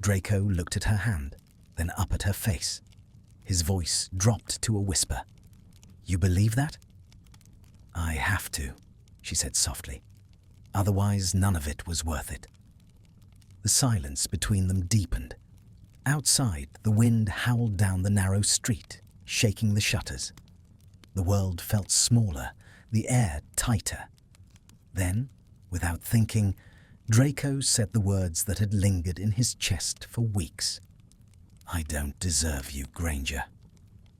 Draco looked at her hand, then up at her face. His voice dropped to a whisper. You believe that? I have to, she said softly. Otherwise, none of it was worth it. The silence between them deepened. Outside, the wind howled down the narrow street, shaking the shutters. The world felt smaller, the air tighter. Then, without thinking, Draco said the words that had lingered in his chest for weeks. I don't deserve you, Granger.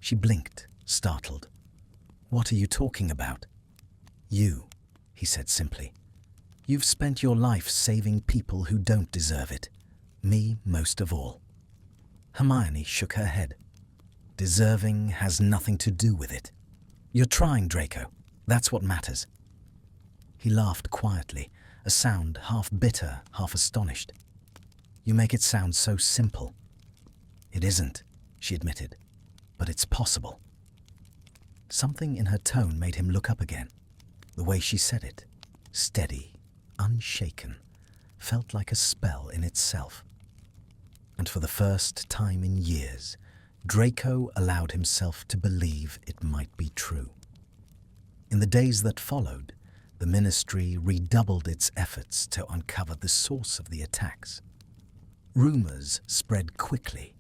She blinked, startled. What are you talking about? You, he said simply. You've spent your life saving people who don't deserve it. Me most of all. Hermione shook her head. Deserving has nothing to do with it. You're trying, Draco. That's what matters. He laughed quietly, a sound half bitter, half astonished. You make it sound so simple. It isn't, she admitted, but it's possible. Something in her tone made him look up again. The way she said it, steady, unshaken, felt like a spell in itself. And for the first time in years, Draco allowed himself to believe it might be true. In the days that followed, the Ministry redoubled its efforts to uncover the source of the attacks. Rumors spread quickly.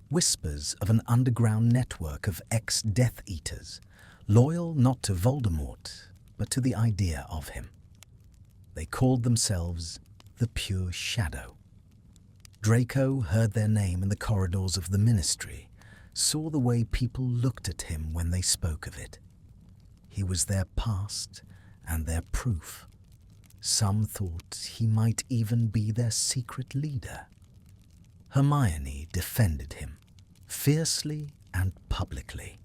Whispers of an underground network of ex-Death Eaters, loyal not to Voldemort, but to the idea of him. They called themselves the Pure Shadow. Draco heard their name in the corridors of the Ministry, saw the way people looked at him when they spoke of it. He was their past and their proof. Some thought he might even be their secret leader. Hermione defended him, fiercely and publicly.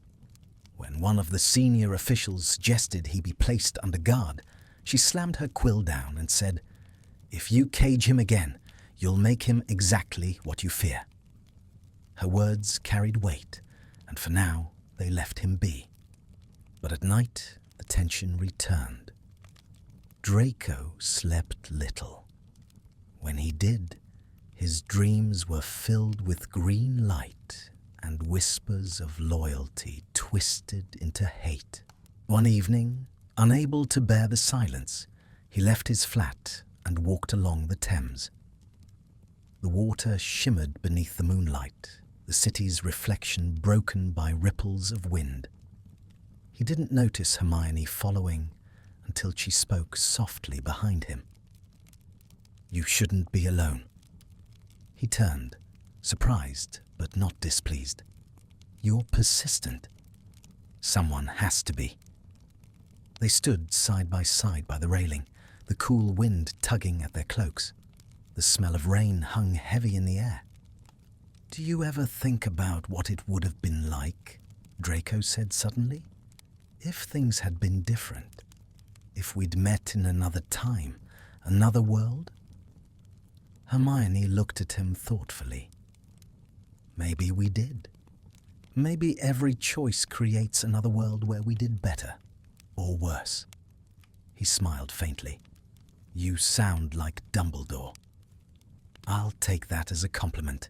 When one of the senior officials suggested he be placed under guard, she slammed her quill down and said, "If you cage him again, you'll make him exactly what you fear." Her words carried weight, and for now they left him be. But at night, the tension returned. Draco slept little. When he did, his dreams were filled with green light and whispers of loyalty twisted into hate. One evening, unable to bear the silence, he left his flat and walked along the Thames. The water shimmered beneath the moonlight, the city's reflection broken by ripples of wind. He didn't notice Hermione following until she spoke softly behind him. You shouldn't be alone. He turned, surprised but not displeased. You're persistent. Someone has to be. They stood side by the railing, the cool wind tugging at their cloaks. The smell of rain hung heavy in the air. Do you ever think about what it would have been like? Draco said suddenly. If things had been different. If we'd met in another time, another world? Hermione looked at him thoughtfully. Maybe we did. Maybe every choice creates another world where we did better, or worse. He smiled faintly. You sound like Dumbledore. I'll take that as a compliment.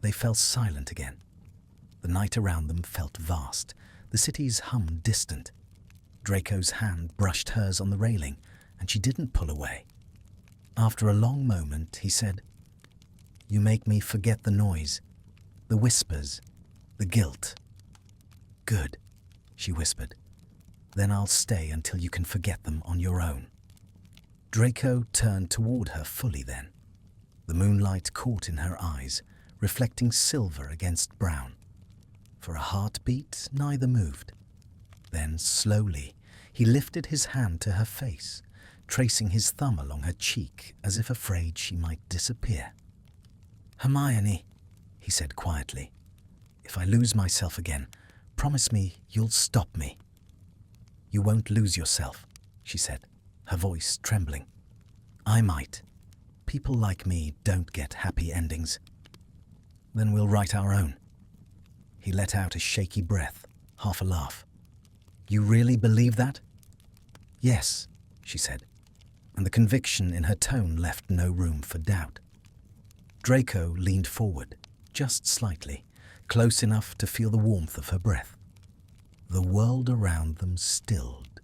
They fell silent again. The night around them felt vast, the city's hum distant. Draco's hand brushed hers on the railing, and she didn't pull away. After a long moment, he said, You make me forget the noise, the whispers, the guilt. Good, she whispered. Then I'll stay until you can forget them on your own." Draco turned toward her fully then. The moonlight caught in her eyes, reflecting silver against brown. For a heartbeat, neither moved. Then, slowly, he lifted his hand to her face, tracing his thumb along her cheek as if afraid she might disappear. "Hermione," he said quietly, "if I lose myself again, promise me you'll stop me." "You won't lose yourself," she said, her voice trembling. "I might. People like me don't get happy endings." "Then we'll write our own." He let out a shaky breath, half a laugh. "You really believe that?" "Yes," she said, and the conviction in her tone left no room for doubt. Draco leaned forward, just slightly, close enough to feel the warmth of her breath. The world around them stilled.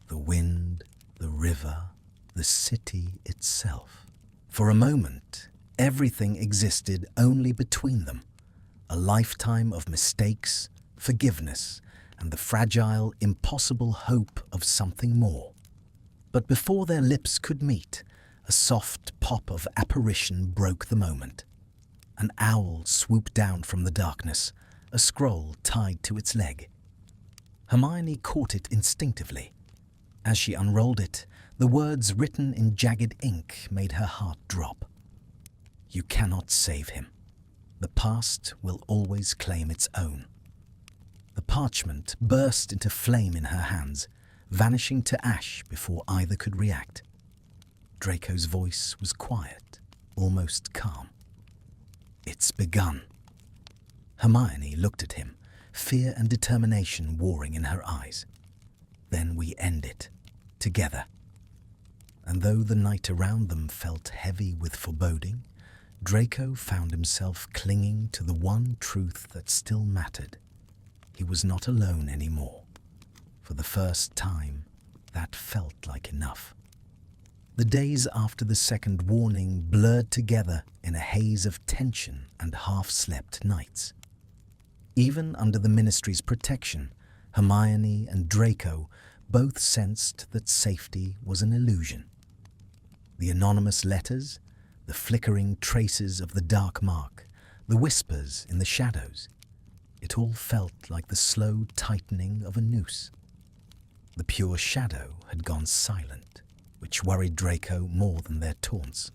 The wind, the river, the city itself. For a moment, everything existed only between them. A lifetime of mistakes, forgiveness, and the fragile, impossible hope of something more. But before their lips could meet, a soft pop of apparition broke the moment. An owl swooped down from the darkness, a scroll tied to its leg. Hermione caught it instinctively. As she unrolled it, the words written in jagged ink made her heart drop. "You cannot save him. The past will always claim its own." The parchment burst into flame in her hands, vanishing to ash before either could react. Draco's voice was quiet, almost calm. "It's begun." Hermione looked at him, fear and determination warring in her eyes. "Then we end it, together." And though the night around them felt heavy with foreboding, Draco found himself clinging to the one truth that still mattered. He was not alone anymore. For the first time, that felt like enough. The days after the second warning blurred together in a haze of tension and half-slept nights. Even under the Ministry's protection, Hermione and Draco both sensed that safety was an illusion. The anonymous letters, the flickering traces of the dark mark, the whispers in the shadows, it all felt like the slow tightening of a noose. The pure shadow had gone silent, which worried Draco more than their taunts.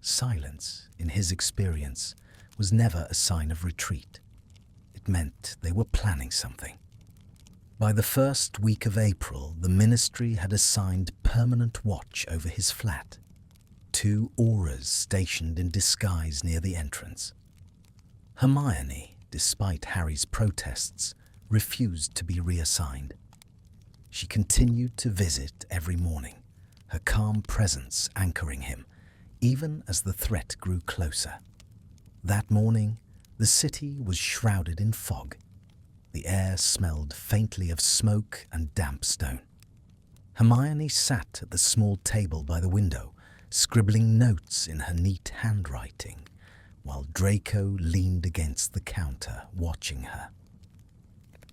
Silence, in his experience, was never a sign of retreat. It meant they were planning something. By the first week of April, the Ministry had assigned permanent watch over his flat. 2 auras stationed in disguise near the entrance. Hermione, despite Harry's protests, refused to be reassigned. She continued to visit every morning, her calm presence anchoring him, even as the threat grew closer. That morning, the city was shrouded in fog. The air smelled faintly of smoke and damp stone. Hermione sat at the small table by the window, scribbling notes in her neat handwriting, while Draco leaned against the counter, watching her.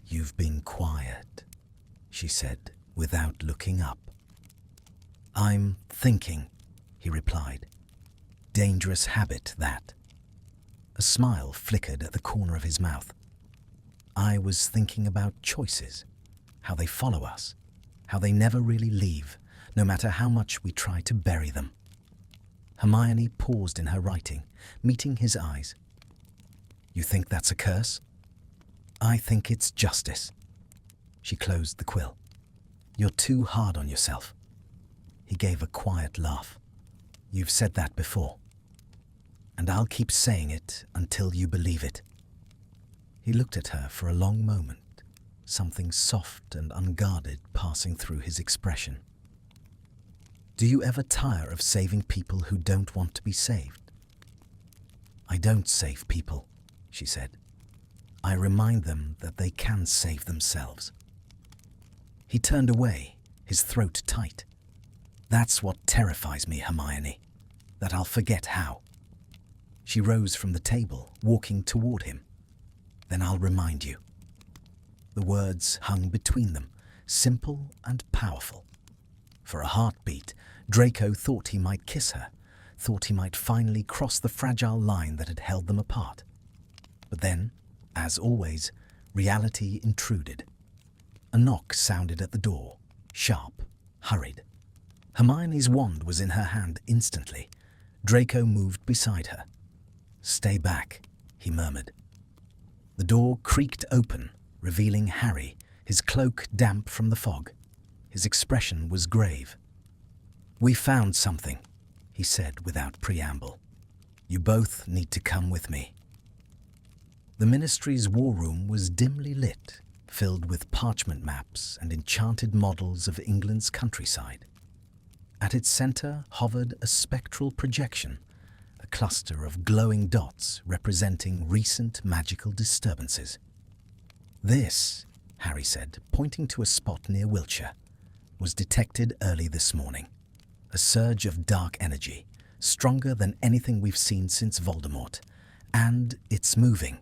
"You've been quiet," she said, without looking up. "I'm thinking," he replied. "Dangerous habit, that." A smile flickered at the corner of his mouth. "I was thinking about choices, how they follow us, how they never really leave, no matter how much we try to bury them." Hermione paused in her writing, meeting his eyes. "You think that's a curse?" "I think it's justice." She closed the quill. "You're too hard on yourself." He gave a quiet laugh. "You've said that before. And I'll keep saying it until you believe it." He looked at her for a long moment, something soft and unguarded passing through his expression. "Do you ever tire of saving people who don't want to be saved?" "I don't save people," she said. "I remind them that they can save themselves." He turned away, his throat tight. "That's what terrifies me, Hermione, that I'll forget how." She rose from the table, walking toward him. "Then I'll remind you." The words hung between them, simple and powerful. For a heartbeat, Draco thought he might kiss her, thought he might finally cross the fragile line that had held them apart. But then, as always, reality intruded. A knock sounded at the door, sharp, hurried. Hermione's wand was in her hand instantly. Draco moved beside her. "Stay back," he murmured. The door creaked open, revealing Harry, his cloak damp from the fog. His expression was grave. "We found something," he said without preamble. "You both need to come with me." The Ministry's war room was dimly lit, filled with parchment maps and enchanted models of England's countryside. At its centre hovered a spectral projection, a cluster of glowing dots representing recent magical disturbances. "This," Harry said, pointing to a spot near Wiltshire, "was detected early this morning. A surge of dark energy, stronger than anything we've seen since Voldemort. And it's moving."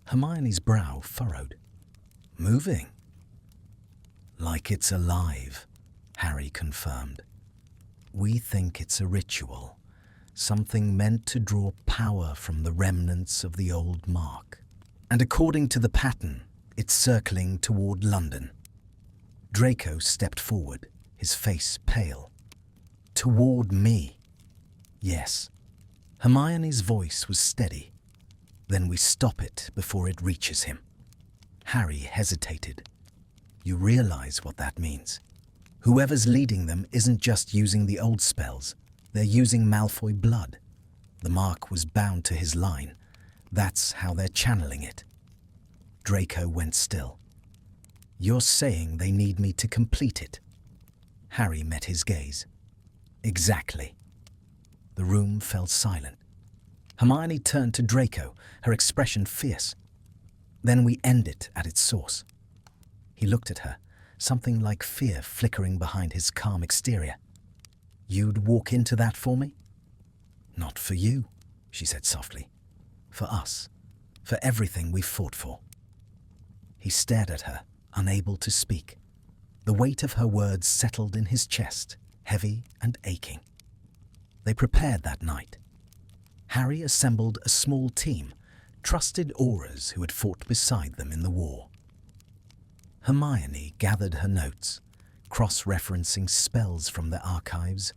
Hermione's brow furrowed. "Moving?" "Like it's alive," Harry confirmed. "We think it's a ritual, something meant to draw power from the remnants of the old mark. And according to the pattern, it's circling toward London." Draco stepped forward, his face pale. "Toward me?" "Yes." Hermione's voice was steady. "Then we stop it before it reaches him." Harry hesitated. "You realize what that means? Whoever's leading them isn't just using the old spells. They're using Malfoy blood. The mark was bound to his line. That's how they're channeling it." Draco went still. "You're saying they need me to complete it?" Harry met his gaze. "Exactly." The room fell silent. Hermione turned to Draco, her expression fierce. "Then we end it at its source." He looked at her, something like fear flickering behind his calm exterior. "You'd walk into that for me?" "Not for you," she said softly. "For us. For everything we've fought for." He stared at her, unable to speak. The weight of her words settled in his chest, heavy and aching. They prepared that night. Harry assembled a small team, trusted Aurors who had fought beside them in the war. Hermione gathered her notes, cross-referencing spells from their archives,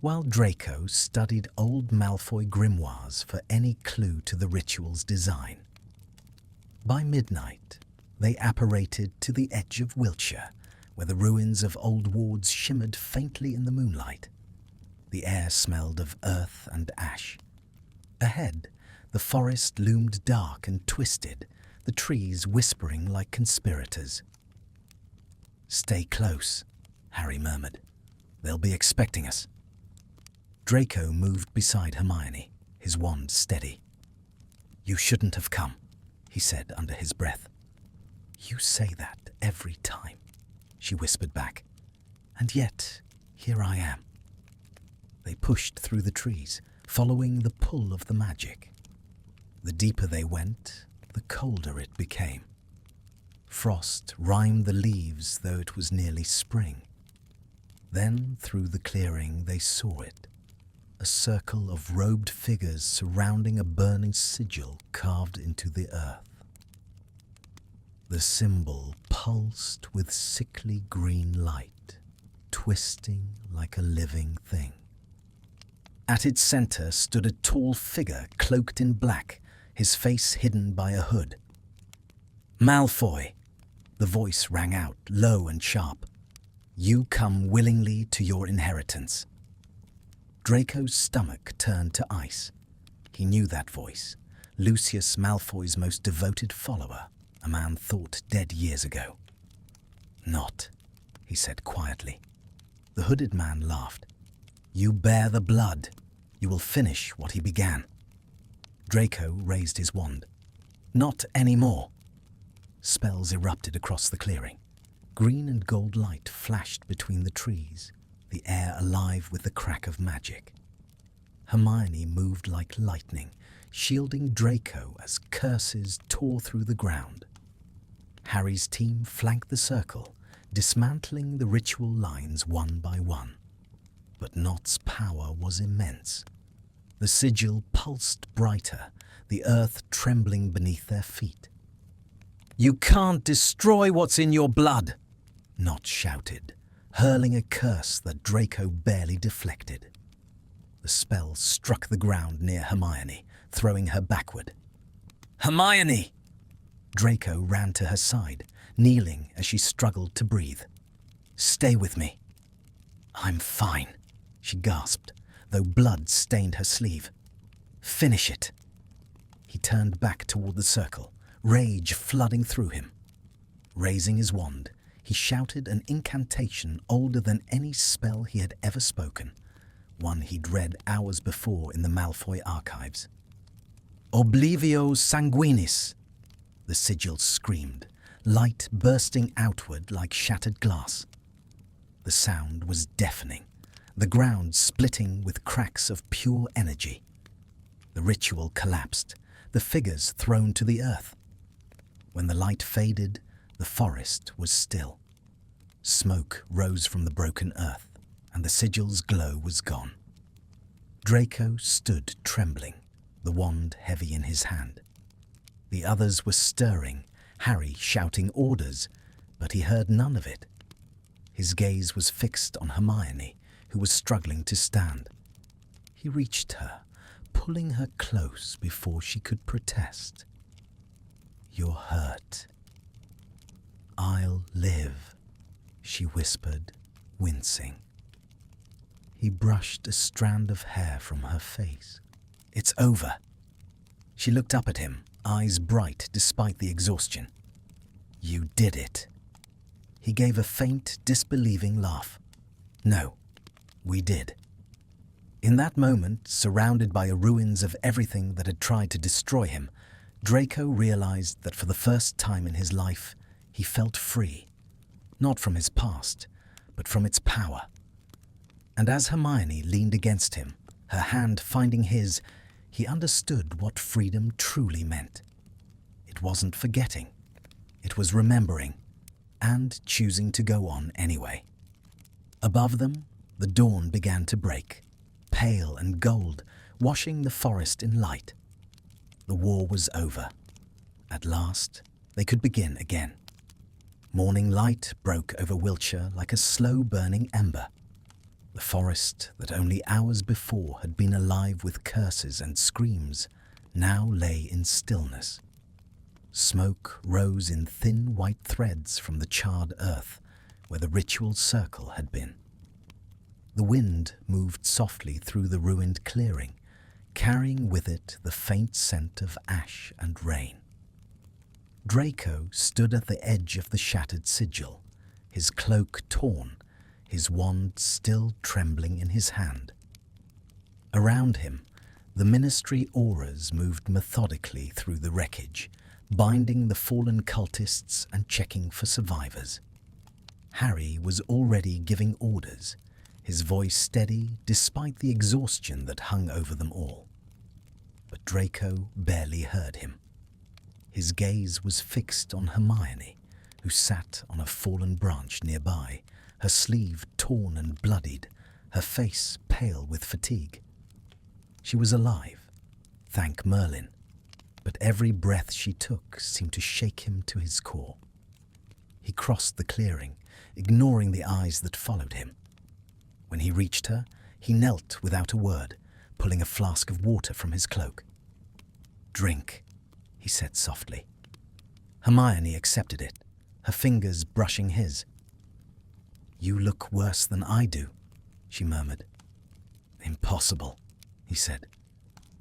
while Draco studied old Malfoy grimoires for any clue to the ritual's design. By midnight, they apparated to the edge of Wiltshire, where the ruins of old wards shimmered faintly in the moonlight. The air smelled of earth and ash. Ahead, the forest loomed dark and twisted, the trees whispering like conspirators. "Stay close," Harry murmured. "They'll be expecting us." Draco moved beside Hermione, his wand steady. "You shouldn't have come," he said under his breath. "You say that every time," she whispered back. "And yet, here I am." They pushed through the trees, following the pull of the magic. The deeper they went, the colder it became. Frost rimed the leaves, though it was nearly spring. Then, through the clearing, they saw it, a circle of robed figures surrounding a burning sigil carved into the earth. The symbol pulsed with sickly green light, twisting like a living thing. At its center stood a tall figure cloaked in black, his face hidden by a hood. "Malfoy!" The voice rang out, low and sharp. "You come willingly to your inheritance." Draco's stomach turned to ice. He knew that voice, Lucius Malfoy's most devoted follower, a man thought dead years ago. "Not," he said quietly. The hooded man laughed. "You bear the blood. You will finish what he began." Draco raised his wand. "Not anymore." Spells erupted across the clearing. Green and gold light flashed between the trees, the air alive with the crack of magic. Hermione moved like lightning, shielding Draco as curses tore through the ground. Harry's team flanked the circle, dismantling the ritual lines one by one. But Not's power was immense. The sigil pulsed brighter, the earth trembling beneath their feet. "You can't destroy what's in your blood!" Not shouted, hurling a curse that Draco barely deflected. The spell struck the ground near Hermione, throwing her backward. "Hermione!" Draco ran to her side, kneeling as she struggled to breathe. "Stay with me." "I'm fine," she gasped, though blood stained her sleeve. "Finish it." He turned back toward the circle, rage flooding through him. Raising his wand, he shouted an incantation older than any spell he had ever spoken, one he'd read hours before in the Malfoy archives. "Oblivio sanguinis!" the sigil screamed, light bursting outward like shattered glass. The sound was deafening, the ground splitting with cracks of pure energy. The ritual collapsed, the figures thrown to the earth. When the light faded, the forest was still. Smoke rose from the broken earth, and the sigil's glow was gone. Draco stood trembling, the wand heavy in his hand. The others were stirring, Harry shouting orders, but he heard none of it. His gaze was fixed on Hermione, who was struggling to stand. He reached her, pulling her close before she could protest. "You're hurt." "I'll live," she whispered, wincing. He brushed a strand of hair from her face. "It's over." She looked up at him, eyes bright despite the exhaustion. "You did it." He gave a faint, disbelieving laugh. "No, we did." In that moment, surrounded by the ruins of everything that had tried to destroy him, Draco realized that for the first time in his life, he felt free, not from his past, but from its power. And as Hermione leaned against him, her hand finding his, he understood what freedom truly meant. It wasn't forgetting. It was remembering, and choosing to go on anyway. Above them, the dawn began to break, pale and gold, washing the forest in light. The war was over. At last, they could begin again. Morning light broke over Wiltshire like a slow-burning ember. The forest that only hours before had been alive with curses and screams now lay in stillness. Smoke rose in thin white threads from the charred earth where the ritual circle had been. The wind moved softly through the ruined clearing, carrying with it the faint scent of ash and rain. Draco stood at the edge of the shattered sigil, his cloak torn, his wand still trembling in his hand. Around him, the ministry auras moved methodically through the wreckage, binding the fallen cultists and checking for survivors. Harry was already giving orders, his voice steady despite the exhaustion that hung over them all. But Draco barely heard him. His gaze was fixed on Hermione, who sat on a fallen branch nearby, her sleeve torn and bloodied, her face pale with fatigue. She was alive, thank Merlin, but every breath she took seemed to shake him to his core. He crossed the clearing, ignoring the eyes that followed him. When he reached her, he knelt without a word, pulling a flask of water from his cloak. "Drink," he said softly. Hermione accepted it, her fingers brushing his. "You look worse than I do," she murmured. "Impossible," he said,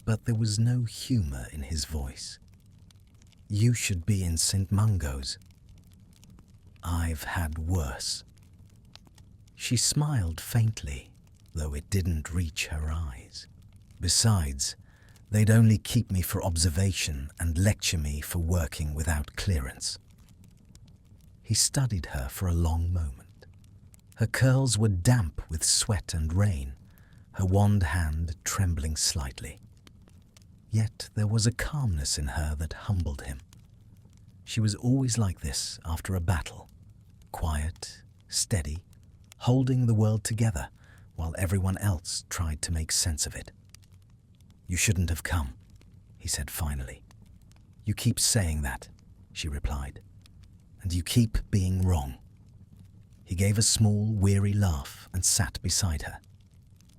but there was no humor in his voice. "You should be in St. Mungo's." "I've had worse." She smiled faintly, though it didn't reach her eyes. "Besides, they'd only keep me for observation and lecture me for working without clearance." He studied her for a long moment. Her curls were damp with sweat and rain, her wand hand trembling slightly. Yet there was a calmness in her that humbled him. She was always like this after a battle, quiet steady, holding the world together while everyone else tried to make sense of it. "You shouldn't have come," he said finally. "You keep saying that," she replied, "and you keep being wrong." He gave a small, weary laugh and sat beside her.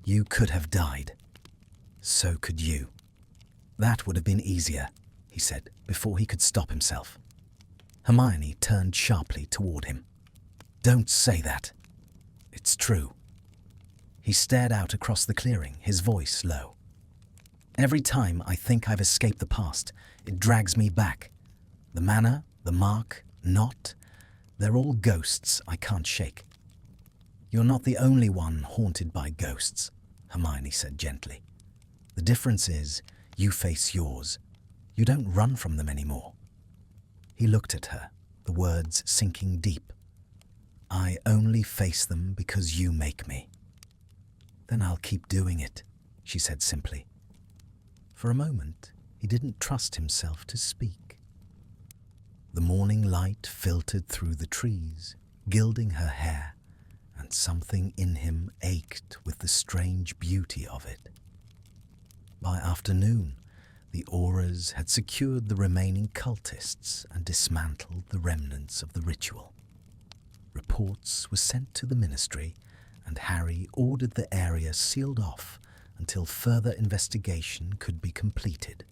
"You could have died. So could you." "That would have been easier," he said before he could stop himself. Hermione turned sharply toward him. "Don't say that. It's true." He stared out across the clearing, his voice low. "Every time I think I've escaped the past, it drags me back. The manor, the mark, Not, they're all ghosts I can't shake." "You're not the only one haunted by ghosts," Hermione said gently. "The difference is you face yours. You don't run from them anymore." He looked at her, the words sinking deep. "I only face them because you make me." "Then I'll keep doing it," she said simply. For a moment, he didn't trust himself to speak. The morning light filtered through the trees, gilding her hair, and something in him ached with the strange beauty of it. By afternoon, the auras had secured the remaining cultists and dismantled the remnants of the ritual. Reports were sent to the ministry, and Harry ordered the area sealed off until further investigation could be completed.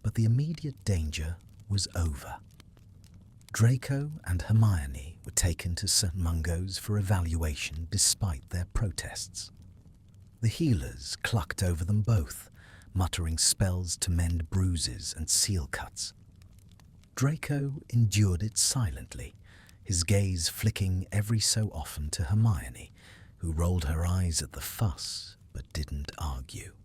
But the immediate danger was over. Draco and Hermione were taken to St. Mungo's for evaluation despite their protests. The healers clucked over them both, muttering spells to mend bruises and seal cuts. Draco endured it silently, his gaze flicking every so often to Hermione, who rolled her eyes at the fuss but didn't argue.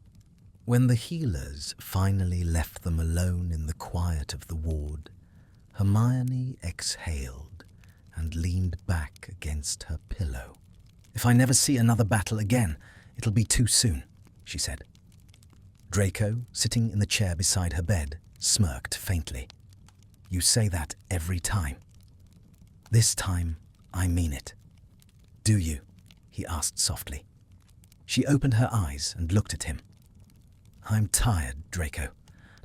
When the healers finally left them alone in the quiet of the ward, Hermione exhaled and leaned back against her pillow. "If I never see another battle again, it'll be too soon," she said. Draco, sitting in the chair beside her bed, smirked faintly. "You say that every time." "This time, I mean it." "Do you?" he asked softly. She opened her eyes and looked at him. "I'm tired, Draco.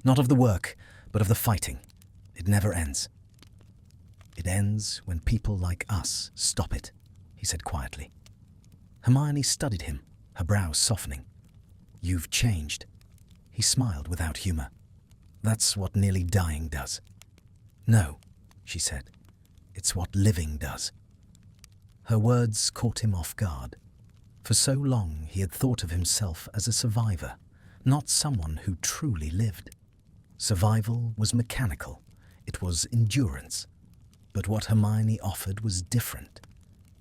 Not of the work, but of the fighting. It never ends." "It ends when people like us stop it," he said quietly. Hermione studied him, her brows softening. "You've changed." He smiled without humor. "That's what nearly dying does." "No," she said. "It's what living does." Her words caught him off guard. For so long he had thought of himself as a survivor, not someone who truly lived. Survival was mechanical. It was endurance. But what Hermione offered was different.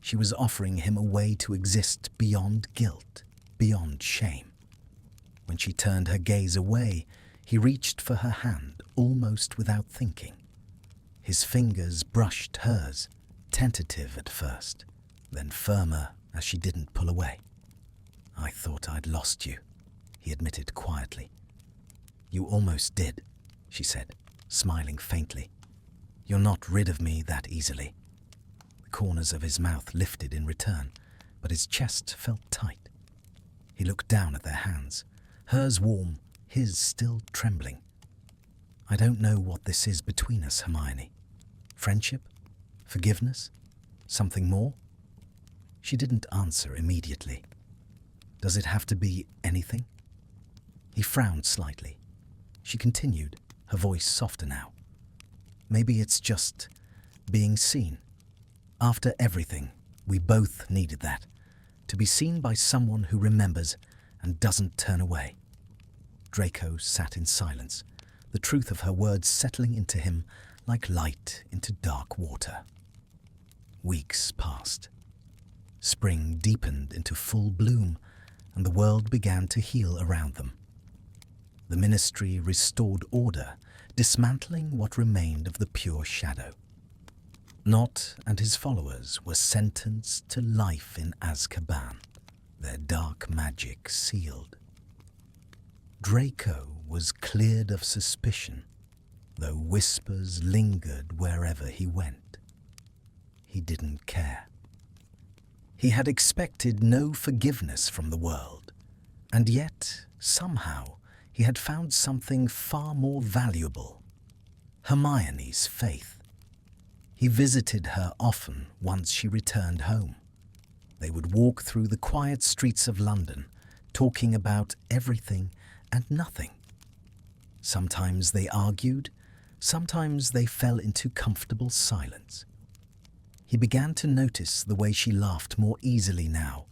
She was offering him a way to exist beyond guilt, beyond shame. When she turned her gaze away, he reached for her hand almost without thinking. His fingers brushed hers, tentative at first, then firmer as she didn't pull away. "I thought I'd lost you," he admitted quietly. "You almost did," she said, smiling faintly. "You're not rid of me that easily." The corners of his mouth lifted in return, but his chest felt tight. He looked down at their hands, hers warm, his still trembling. "I don't know what this is between us, Hermione. Friendship? Forgiveness? Something more?" She didn't answer immediately. "Does it have to be anything?" He frowned slightly. She continued, her voice softer now. "Maybe it's just being seen. After everything, we both needed that. To be seen by someone who remembers and doesn't turn away." Draco sat in silence, the truth of her words settling into him like light into dark water. Weeks passed. Spring deepened into full bloom, and the world began to heal around them. The ministry restored order, dismantling what remained of the pure shadow. Not and his followers were sentenced to life in Azkaban, their dark magic sealed. Draco was cleared of suspicion, though whispers lingered wherever he went. He didn't care. He had expected no forgiveness from the world, and yet, somehow, he had found something far more valuable: Hermione's faith. He visited her often once she returned home. They would walk through the quiet streets of London, talking about everything and nothing. Sometimes they argued, sometimes they fell into comfortable silence. He began to notice the way she laughed more easily now,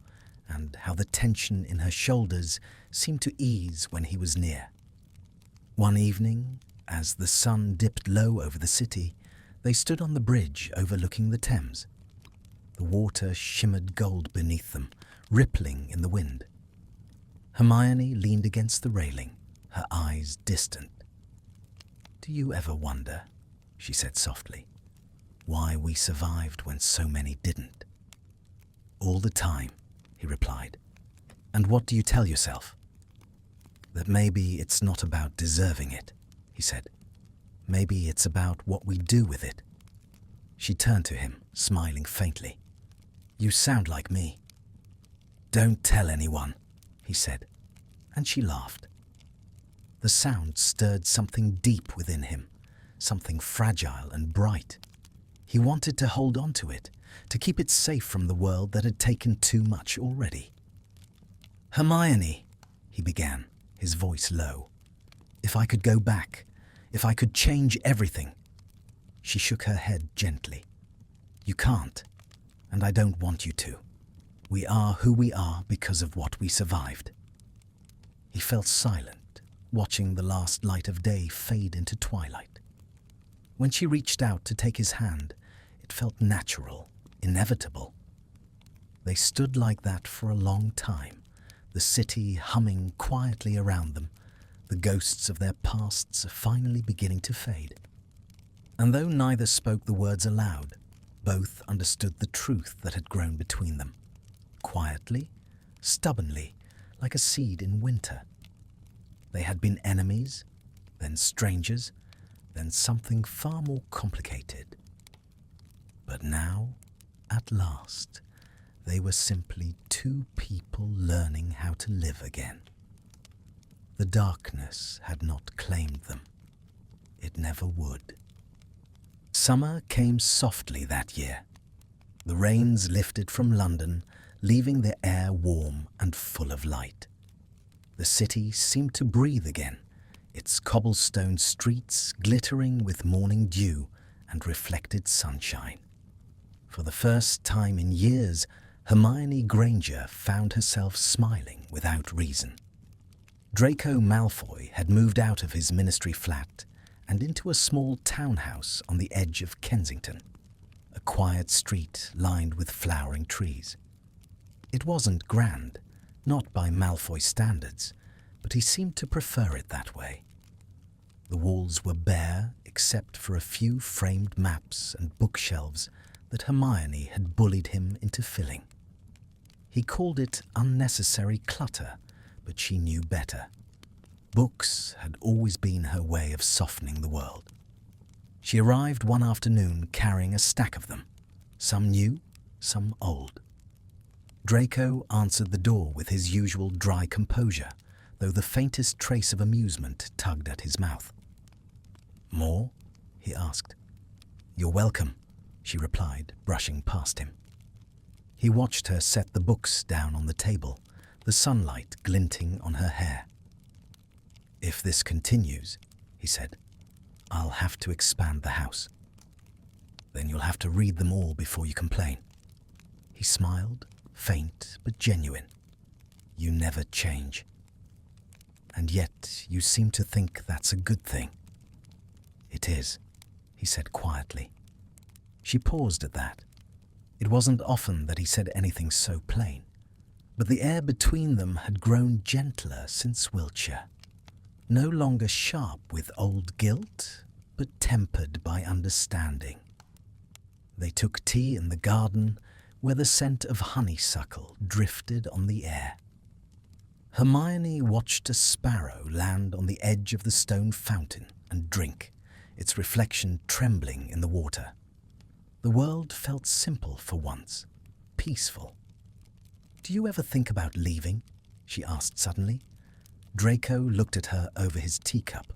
and how the tension in her shoulders seemed to ease when he was near. One evening, as the sun dipped low over the city, they stood on the bridge overlooking the Thames. The water shimmered gold beneath them, rippling in the wind. Hermione leaned against the railing, her eyes distant. "Do you ever wonder," she said softly, "why we survived when so many didn't?" "All the time," he replied. "And what do you tell yourself?" "That maybe it's not about deserving it," he said. "Maybe it's about what we do with it." She turned to him, smiling faintly. "You sound like me." "Don't tell anyone," he said, and she laughed. The sound stirred something deep within him, something fragile and bright. He wanted to hold on to it, to keep it safe from the world that had taken too much already. "Hermione," he began, his voice low. "If I could go back, if I could change everything." She shook her head gently. "You can't, and I don't want you to. We are who we are because of what we survived." He felt silent, watching the last light of day fade into twilight. When she reached out to take his hand, it felt natural, inevitable. They stood like that for a long time, the city humming quietly around them, the ghosts of their pasts finally beginning to fade. And though neither spoke the words aloud, both understood the truth that had grown between them, quietly, stubbornly, like a seed in winter. They had been enemies, then strangers, then something far more complicated. But now, at last, they were simply two people learning how to live again. The darkness had not claimed them. It never would. Summer came softly that year. The rains lifted from London, leaving the air warm and full of light. The city seemed to breathe again, its cobblestone streets glittering with morning dew and reflected sunshine. For the first time in years, Hermione Granger found herself smiling without reason. Draco Malfoy had moved out of his ministry flat and into a small townhouse on the edge of Kensington, a quiet street lined with flowering trees. It wasn't grand, not by Malfoy standards, but he seemed to prefer it that way. The walls were bare except for a few framed maps and bookshelves that Hermione had bullied him into filling. He called it unnecessary clutter, but she knew better. Books had always been her way of softening the world. She arrived one afternoon carrying a stack of them, some new, some old. Draco answered the door with his usual dry composure, though the faintest trace of amusement tugged at his mouth. "More?" he asked. "You're welcome," she replied, brushing past him. He watched her set the books down on the table, the sunlight glinting on her hair. "If this continues," he said, "I'll have to expand the house. Then you'll have to read them all before you complain." He smiled, faint but genuine. "You never change. And yet you seem to think that's a good thing." "It is," he said quietly. She paused at that. It wasn't often that he said anything so plain, but the air between them had grown gentler since Wiltshire. No longer sharp with old guilt, but tempered by understanding. They took tea in the garden, where the scent of honeysuckle drifted on the air. Hermione watched a sparrow land on the edge of the stone fountain and drink, its reflection trembling in the water. The world felt simple for once, peaceful. Do you ever think about leaving? She asked suddenly. Draco looked at her over his teacup.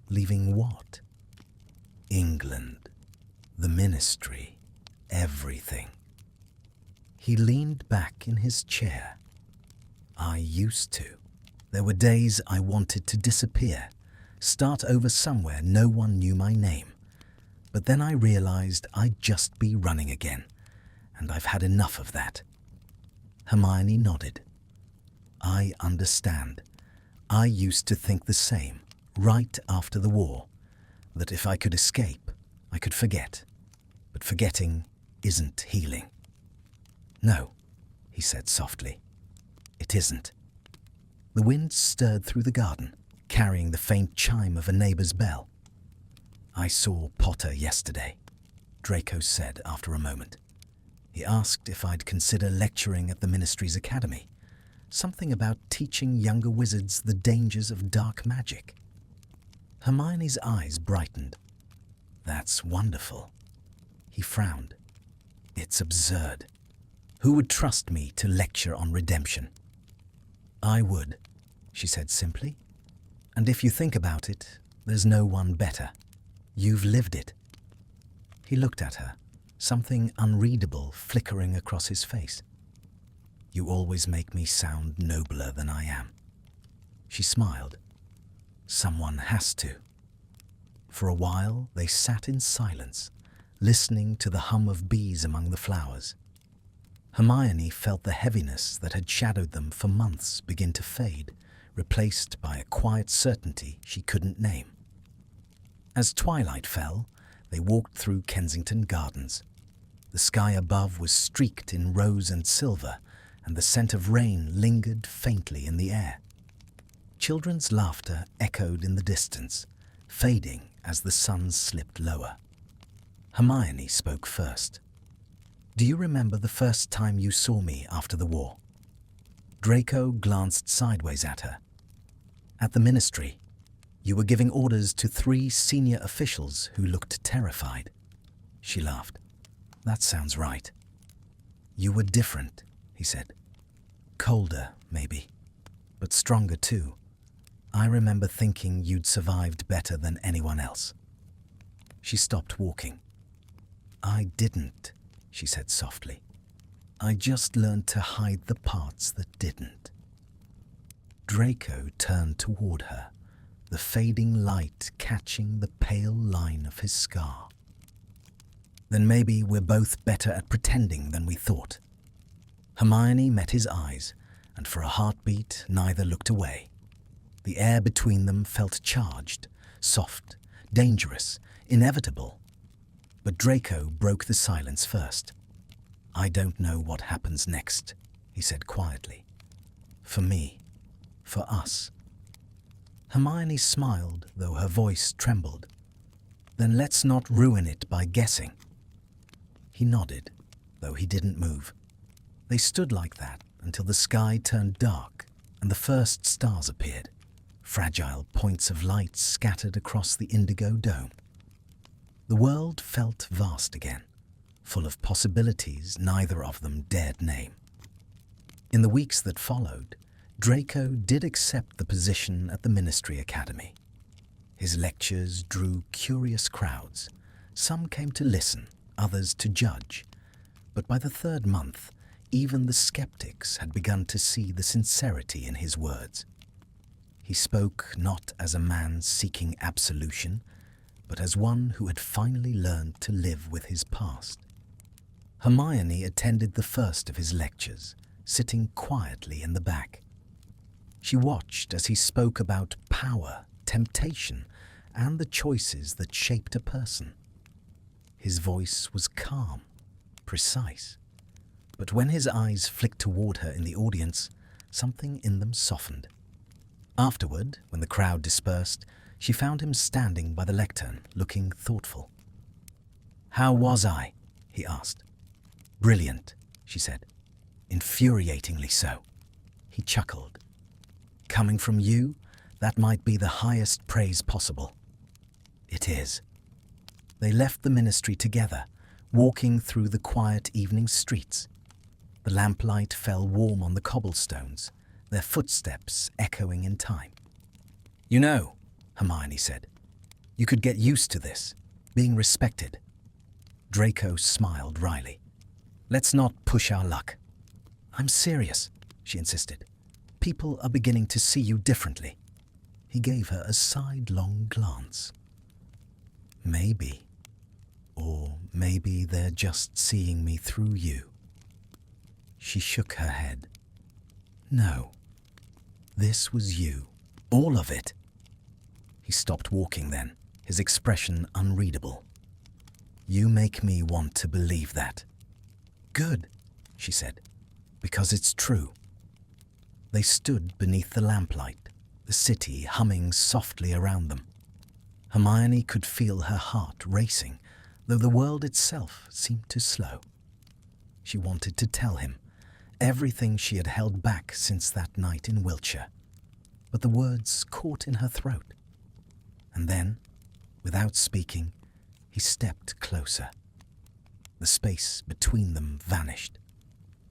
Leaving what? England, the ministry, everything. He leaned back in his chair. I used to. There were days I wanted to disappear, start over somewhere no one knew my name. But then I realized I'd just be running again, and I've had enough of that. Hermione nodded. I understand. I used to think the same, right after the war, that if I could escape, I could forget. But forgetting isn't healing. No, he said softly. It isn't. The wind stirred through the garden, carrying the faint chime of a neighbor's bell. I saw Potter yesterday, Draco said after a moment. He asked if I'd consider lecturing at the Ministry's Academy. Something about teaching younger wizards the dangers of dark magic. Hermione's eyes brightened. That's wonderful. He frowned. It's absurd. Who would trust me to lecture on redemption? I would, she said simply. And if you think about it, there's no one better. You've lived it. He looked at her, something unreadable flickering across his face. You always make me sound nobler than I am. She smiled. Someone has to. For a while, they sat in silence, listening to the hum of bees among the flowers. Hermione felt the heaviness that had shadowed them for months begin to fade, replaced by a quiet certainty she couldn't name. As twilight fell, they walked through Kensington Gardens. The sky above was streaked in rose and silver, and the scent of rain lingered faintly in the air. Children's laughter echoed in the distance, fading as the sun slipped lower. Hermione spoke first. Do you remember the first time you saw me after the war? Draco glanced sideways at her. At the ministry, you were giving orders to 3 senior officials who looked terrified. She laughed. That sounds right. You were different, he said. Colder, maybe, but stronger too. I remember thinking you'd survived better than anyone else. She stopped walking. I didn't, she said softly. I just learned to hide the parts that didn't. Draco turned toward her, the fading light catching the pale line of his scar. Then maybe we're both better at pretending than we thought. Hermione met his eyes, and for a heartbeat neither looked away. The air between them felt charged, soft, dangerous, inevitable. But Draco broke the silence first. I don't know what happens next, he said quietly. For me, for us. Hermione smiled, though her voice trembled. Then let's not ruin it by guessing. He nodded, though he didn't move. They stood like that until the sky turned dark and the first stars appeared, fragile points of light scattered across the indigo dome. The world felt vast again, full of possibilities neither of them dared name. In the weeks that followed, Draco did accept the position at the Ministry Academy. His lectures drew curious crowds. Some came to listen, others to judge. But by the 3rd month, even the skeptics had begun to see the sincerity in his words. He spoke not as a man seeking absolution, but as one who had finally learned to live with his past. Hermione attended the first of his lectures, sitting quietly in the back. She watched as he spoke about power, temptation, and the choices that shaped a person. His voice was calm, precise. But when his eyes flicked toward her in the audience, something in them softened. Afterward, when the crowd dispersed, she found him standing by the lectern, looking thoughtful. How was I? He asked. Brilliant, she said. Infuriatingly so. He chuckled. Coming from you, that might be the highest praise possible. It is. They left the ministry together, walking through the quiet evening streets. The lamplight fell warm on the cobblestones, their footsteps echoing in time. "You know," Hermione said, "you could get used to this, being respected." Draco smiled wryly. "Let's not push our luck." "I'm serious," she insisted. "People are beginning to see you differently." He gave her a sidelong glance. "Maybe. Or maybe they're just seeing me through you." She shook her head. "No. This was you. All of it." He stopped walking then, his expression unreadable. "You make me want to believe that." "Good," she said, "because it's true." They stood beneath the lamplight, the city humming softly around them. Hermione could feel her heart racing, though the world itself seemed to slow. She wanted to tell him everything she had held back since that night in Wiltshire, but the words caught in her throat. And then, without speaking, he stepped closer. The space between them vanished.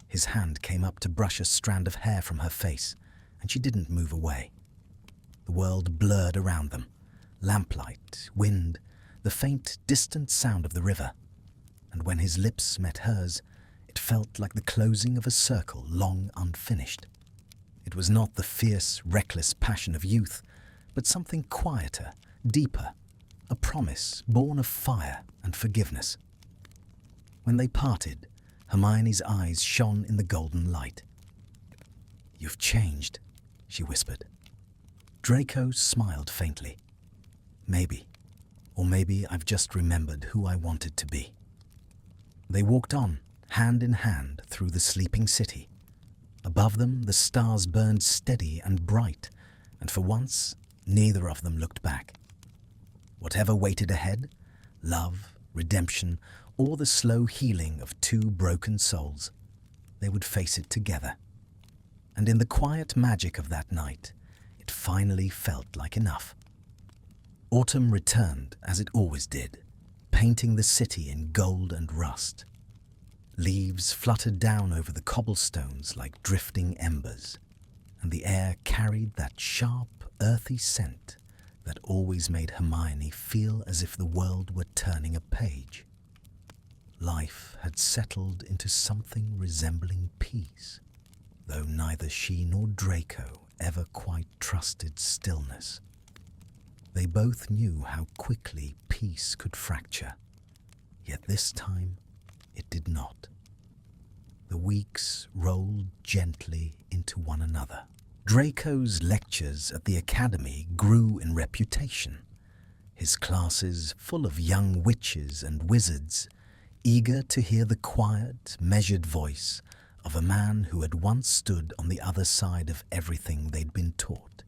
His hand came up to brush a strand of hair from her face, and she didn't move away. The world blurred around them. Lamplight, wind, the faint, distant sound of the river. And when his lips met hers, it felt like the closing of a circle long unfinished. It was not the fierce, reckless passion of youth, but something quieter, deeper, a promise born of fire and forgiveness. When they parted, Hermione's eyes shone in the golden light. "You've changed," she whispered. Draco smiled faintly. "Maybe. Or maybe I've just remembered who I wanted to be." They walked on, hand in hand, through the sleeping city. Above them, the stars burned steady and bright, and for once, neither of them looked back. Whatever waited ahead, love, redemption, or the slow healing of two broken souls, they would face it together. And in the quiet magic of that night, it finally felt like enough. Autumn returned as it always did, painting the city in gold and rust. Leaves fluttered down over the cobblestones like drifting embers, and the air carried that sharp, earthy scent that always made Hermione feel as if the world were turning a page. Life had settled into something resembling peace, though neither she nor Draco ever quite trusted stillness. They both knew how quickly peace could fracture, yet this time it did not. The weeks rolled gently into one another. Draco's lectures at the academy grew in reputation, his classes full of young witches and wizards, eager to hear the quiet, measured voice of a man who had once stood on the other side of everything they'd been taught.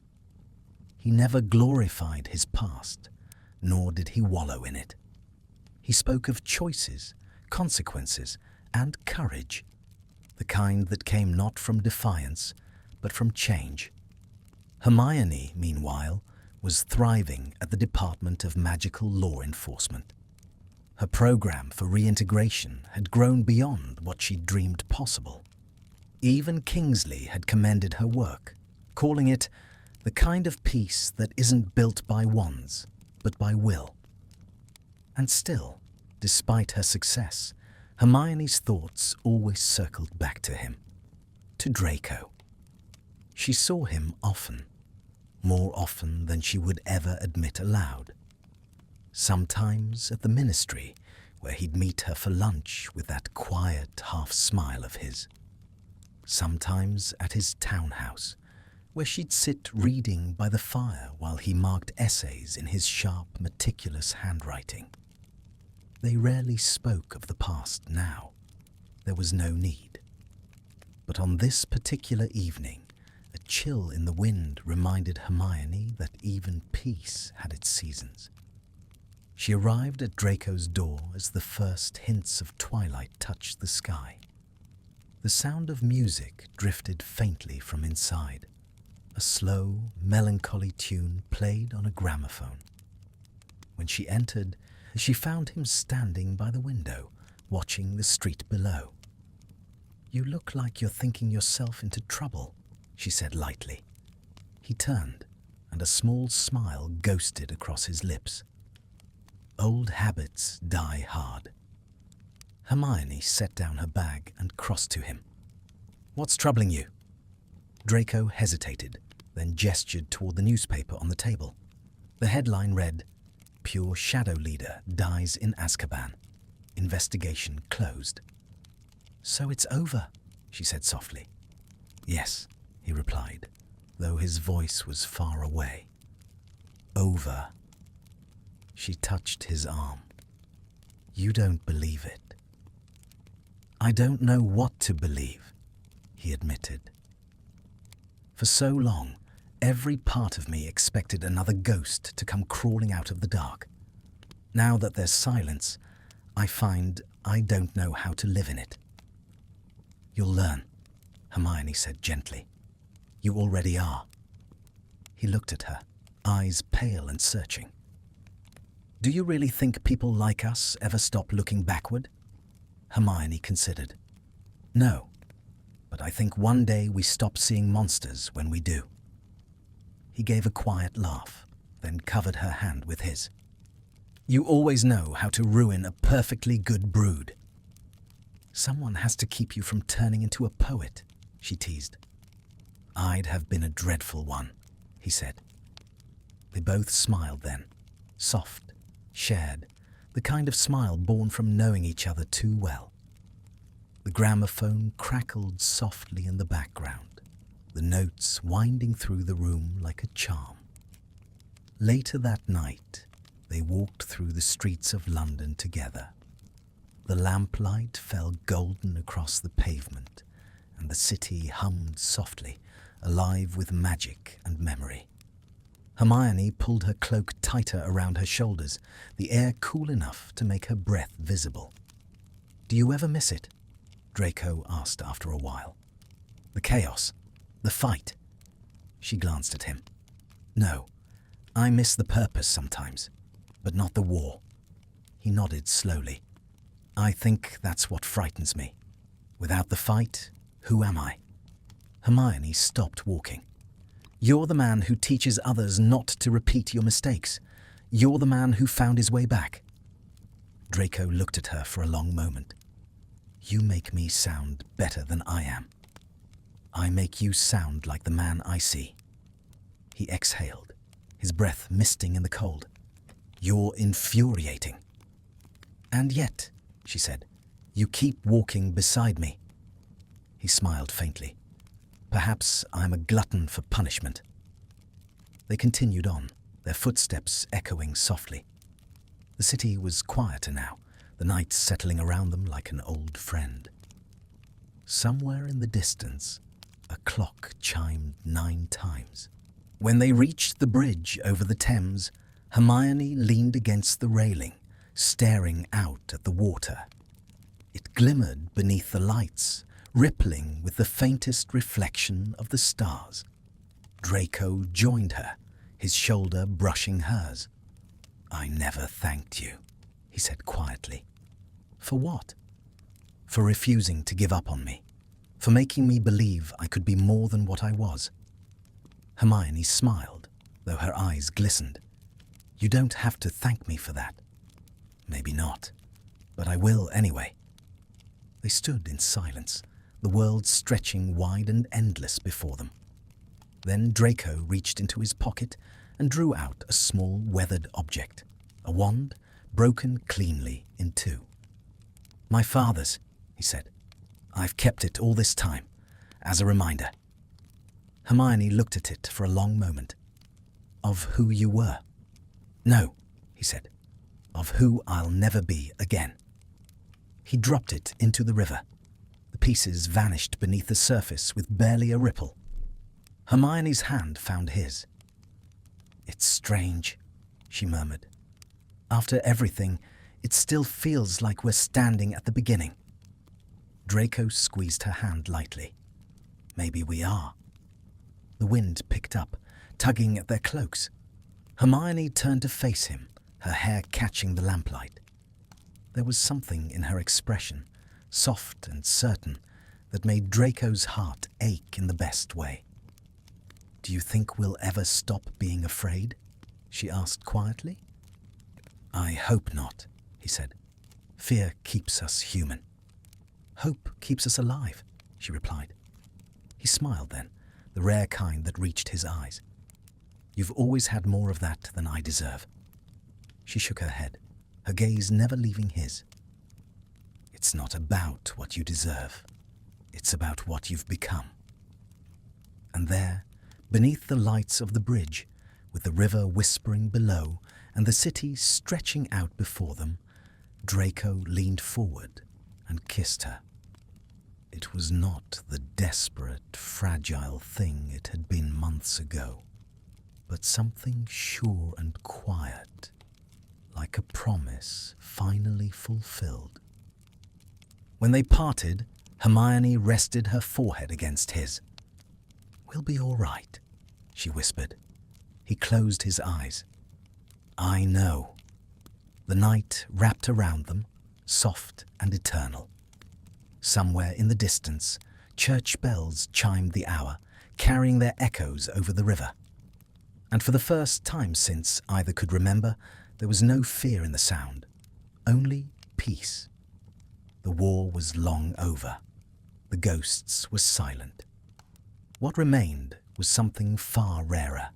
He never glorified his past, nor did he wallow in it. He spoke of choices, consequences, and courage, the kind that came not from defiance, but from change. Hermione, meanwhile, was thriving at the Department of Magical Law Enforcement. Her program for reintegration had grown beyond what she'd dreamed possible. Even Kingsley had commended her work, calling it the kind of peace that isn't built by wands, but by will. And still, despite her success, Hermione's thoughts always circled back to him, to Draco. She saw him often, more often than she would ever admit aloud. Sometimes at the ministry, where he'd meet her for lunch with that quiet half-smile of his. Sometimes at his townhouse, where she'd sit reading by the fire while he marked essays in his sharp, meticulous handwriting. They rarely spoke of the past now. There was no need. But on this particular evening, a chill in the wind reminded Hermione that even peace had its seasons. She arrived at Draco's door as the first hints of twilight touched the sky. The sound of music drifted faintly from inside. A slow, melancholy tune played on a gramophone. When she entered, she found him standing by the window, watching the street below. "You look like you're thinking yourself into trouble," she said lightly. He turned, and a small smile ghosted across his lips. Old habits die hard. Hermione set down her bag and crossed to him. "What's troubling you?" Draco hesitated, then gestured toward the newspaper on the table. The headline read, "Pure Shadow Leader Dies in Azkaban. Investigation closed." "So it's over," she said softly. "Yes," he replied, though his voice was far away. "Over." She touched his arm. "You don't believe it." "I don't know what to believe," he admitted. For so long, every part of me expected another ghost to come crawling out of the dark. Now that there's silence, I find I don't know how to live in it. "You'll learn," Hermione said gently. "You already are." He looked at her, eyes pale and searching. "Do you really think people like us ever stop looking backward?" Hermione considered. "No, but I think one day we stop seeing monsters when we do." He gave a quiet laugh, then covered her hand with his. "You always know how to ruin a perfectly good brood." "Someone has to keep you from turning into a poet," she teased. "I'd have been a dreadful one," he said. They both smiled then, soft, shared, the kind of smile born from knowing each other too well. The gramophone crackled softly in the background, the notes winding through the room like a charm. Later that night, they walked through the streets of London together. The lamplight fell golden across the pavement, and the city hummed softly, alive with magic and memory. Hermione pulled her cloak tighter around her shoulders, the air cool enough to make her breath visible. "Do you ever miss it?" Draco asked after a while. "The chaos, the fight." She glanced at him. "No, I miss the purpose sometimes, but not the war." He nodded slowly. "I think that's what frightens me. Without the fight, who am I?" Hermione stopped walking. "You're the man who teaches others not to repeat your mistakes. You're the man who found his way back." Draco looked at her for a long moment. "You make me sound better than I am. I make you sound like the man I see." He exhaled, his breath misting in the cold. "You're infuriating." "And yet," she said, "you keep walking beside me." He smiled faintly. "Perhaps I'm a glutton for punishment." They continued on, their footsteps echoing softly. The city was quieter now, the night settling around them like an old friend. Somewhere in the distance, a clock chimed 9 times. When they reached the bridge over the Thames, Hermione leaned against the railing, staring out at the water. It glimmered beneath the lights, rippling with the faintest reflection of the stars. Draco joined her, his shoulder brushing hers. "I never thanked you," he said quietly. "For what?" "For refusing to give up on me, for making me believe I could be more than what I was." Hermione smiled, though her eyes glistened. "You don't have to thank me for that." "Maybe not, but I will anyway." They stood in silence, the world stretching wide and endless before them. Then Draco reached into his pocket and drew out a small weathered object, a wand broken cleanly in 2. "My father's," he said. "I've kept it all this time, as a reminder." Hermione looked at it for a long moment. "Of who you were?" "No," he said. "Of who I'll never be again." He dropped it into the river. The pieces vanished beneath the surface with barely a ripple. Hermione's hand found his. "It's strange," she murmured. "After everything, it still feels like we're standing at the beginning." Draco squeezed her hand lightly. "Maybe we are." The wind picked up, tugging at their cloaks. Hermione turned to face him, her hair catching the lamplight. There was something in her expression, soft and certain, that made Draco's heart ache in the best way. "Do you think we'll ever stop being afraid?" she asked quietly. "I hope not," he said. "Fear keeps us human." "Hope keeps us alive," she replied. He smiled then, the rare kind that reached his eyes. "You've always had more of that than I deserve." She shook her head, her gaze never leaving his. "It's not about what you deserve. It's about what you've become." And there, beneath the lights of the bridge, with the river whispering below and the city stretching out before them, Draco leaned forward and kissed her. It was not the desperate, fragile thing it had been months ago, but something sure and quiet, like a promise finally fulfilled. When they parted, Hermione rested her forehead against his. "We'll be all right," she whispered. He closed his eyes. "I know." The night wrapped around them, soft and eternal. Somewhere in the distance, church bells chimed the hour, carrying their echoes over the river. And for the first time since either could remember, there was no fear in the sound, only peace. The war was long over. The ghosts were silent. What remained was something far rarer.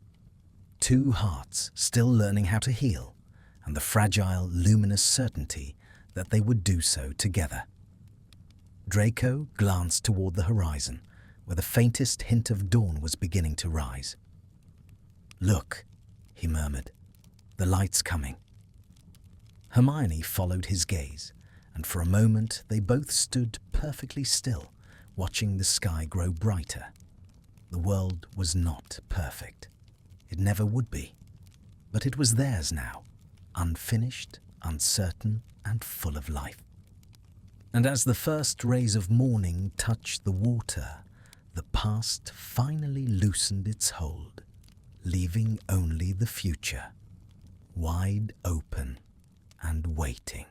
Two hearts still learning how to heal, and the fragile, luminous certainty that they would do so together. Draco glanced toward the horizon, where the faintest hint of dawn was beginning to rise. "Look," he murmured, "the light's coming." Hermione followed his gaze, and for a moment they both stood perfectly still, watching the sky grow brighter. The world was not perfect. It never would be. But it was theirs now, unfinished, uncertain, and full of life. And as the first rays of morning touched the water, the past finally loosened its hold, leaving only the future, wide open and waiting.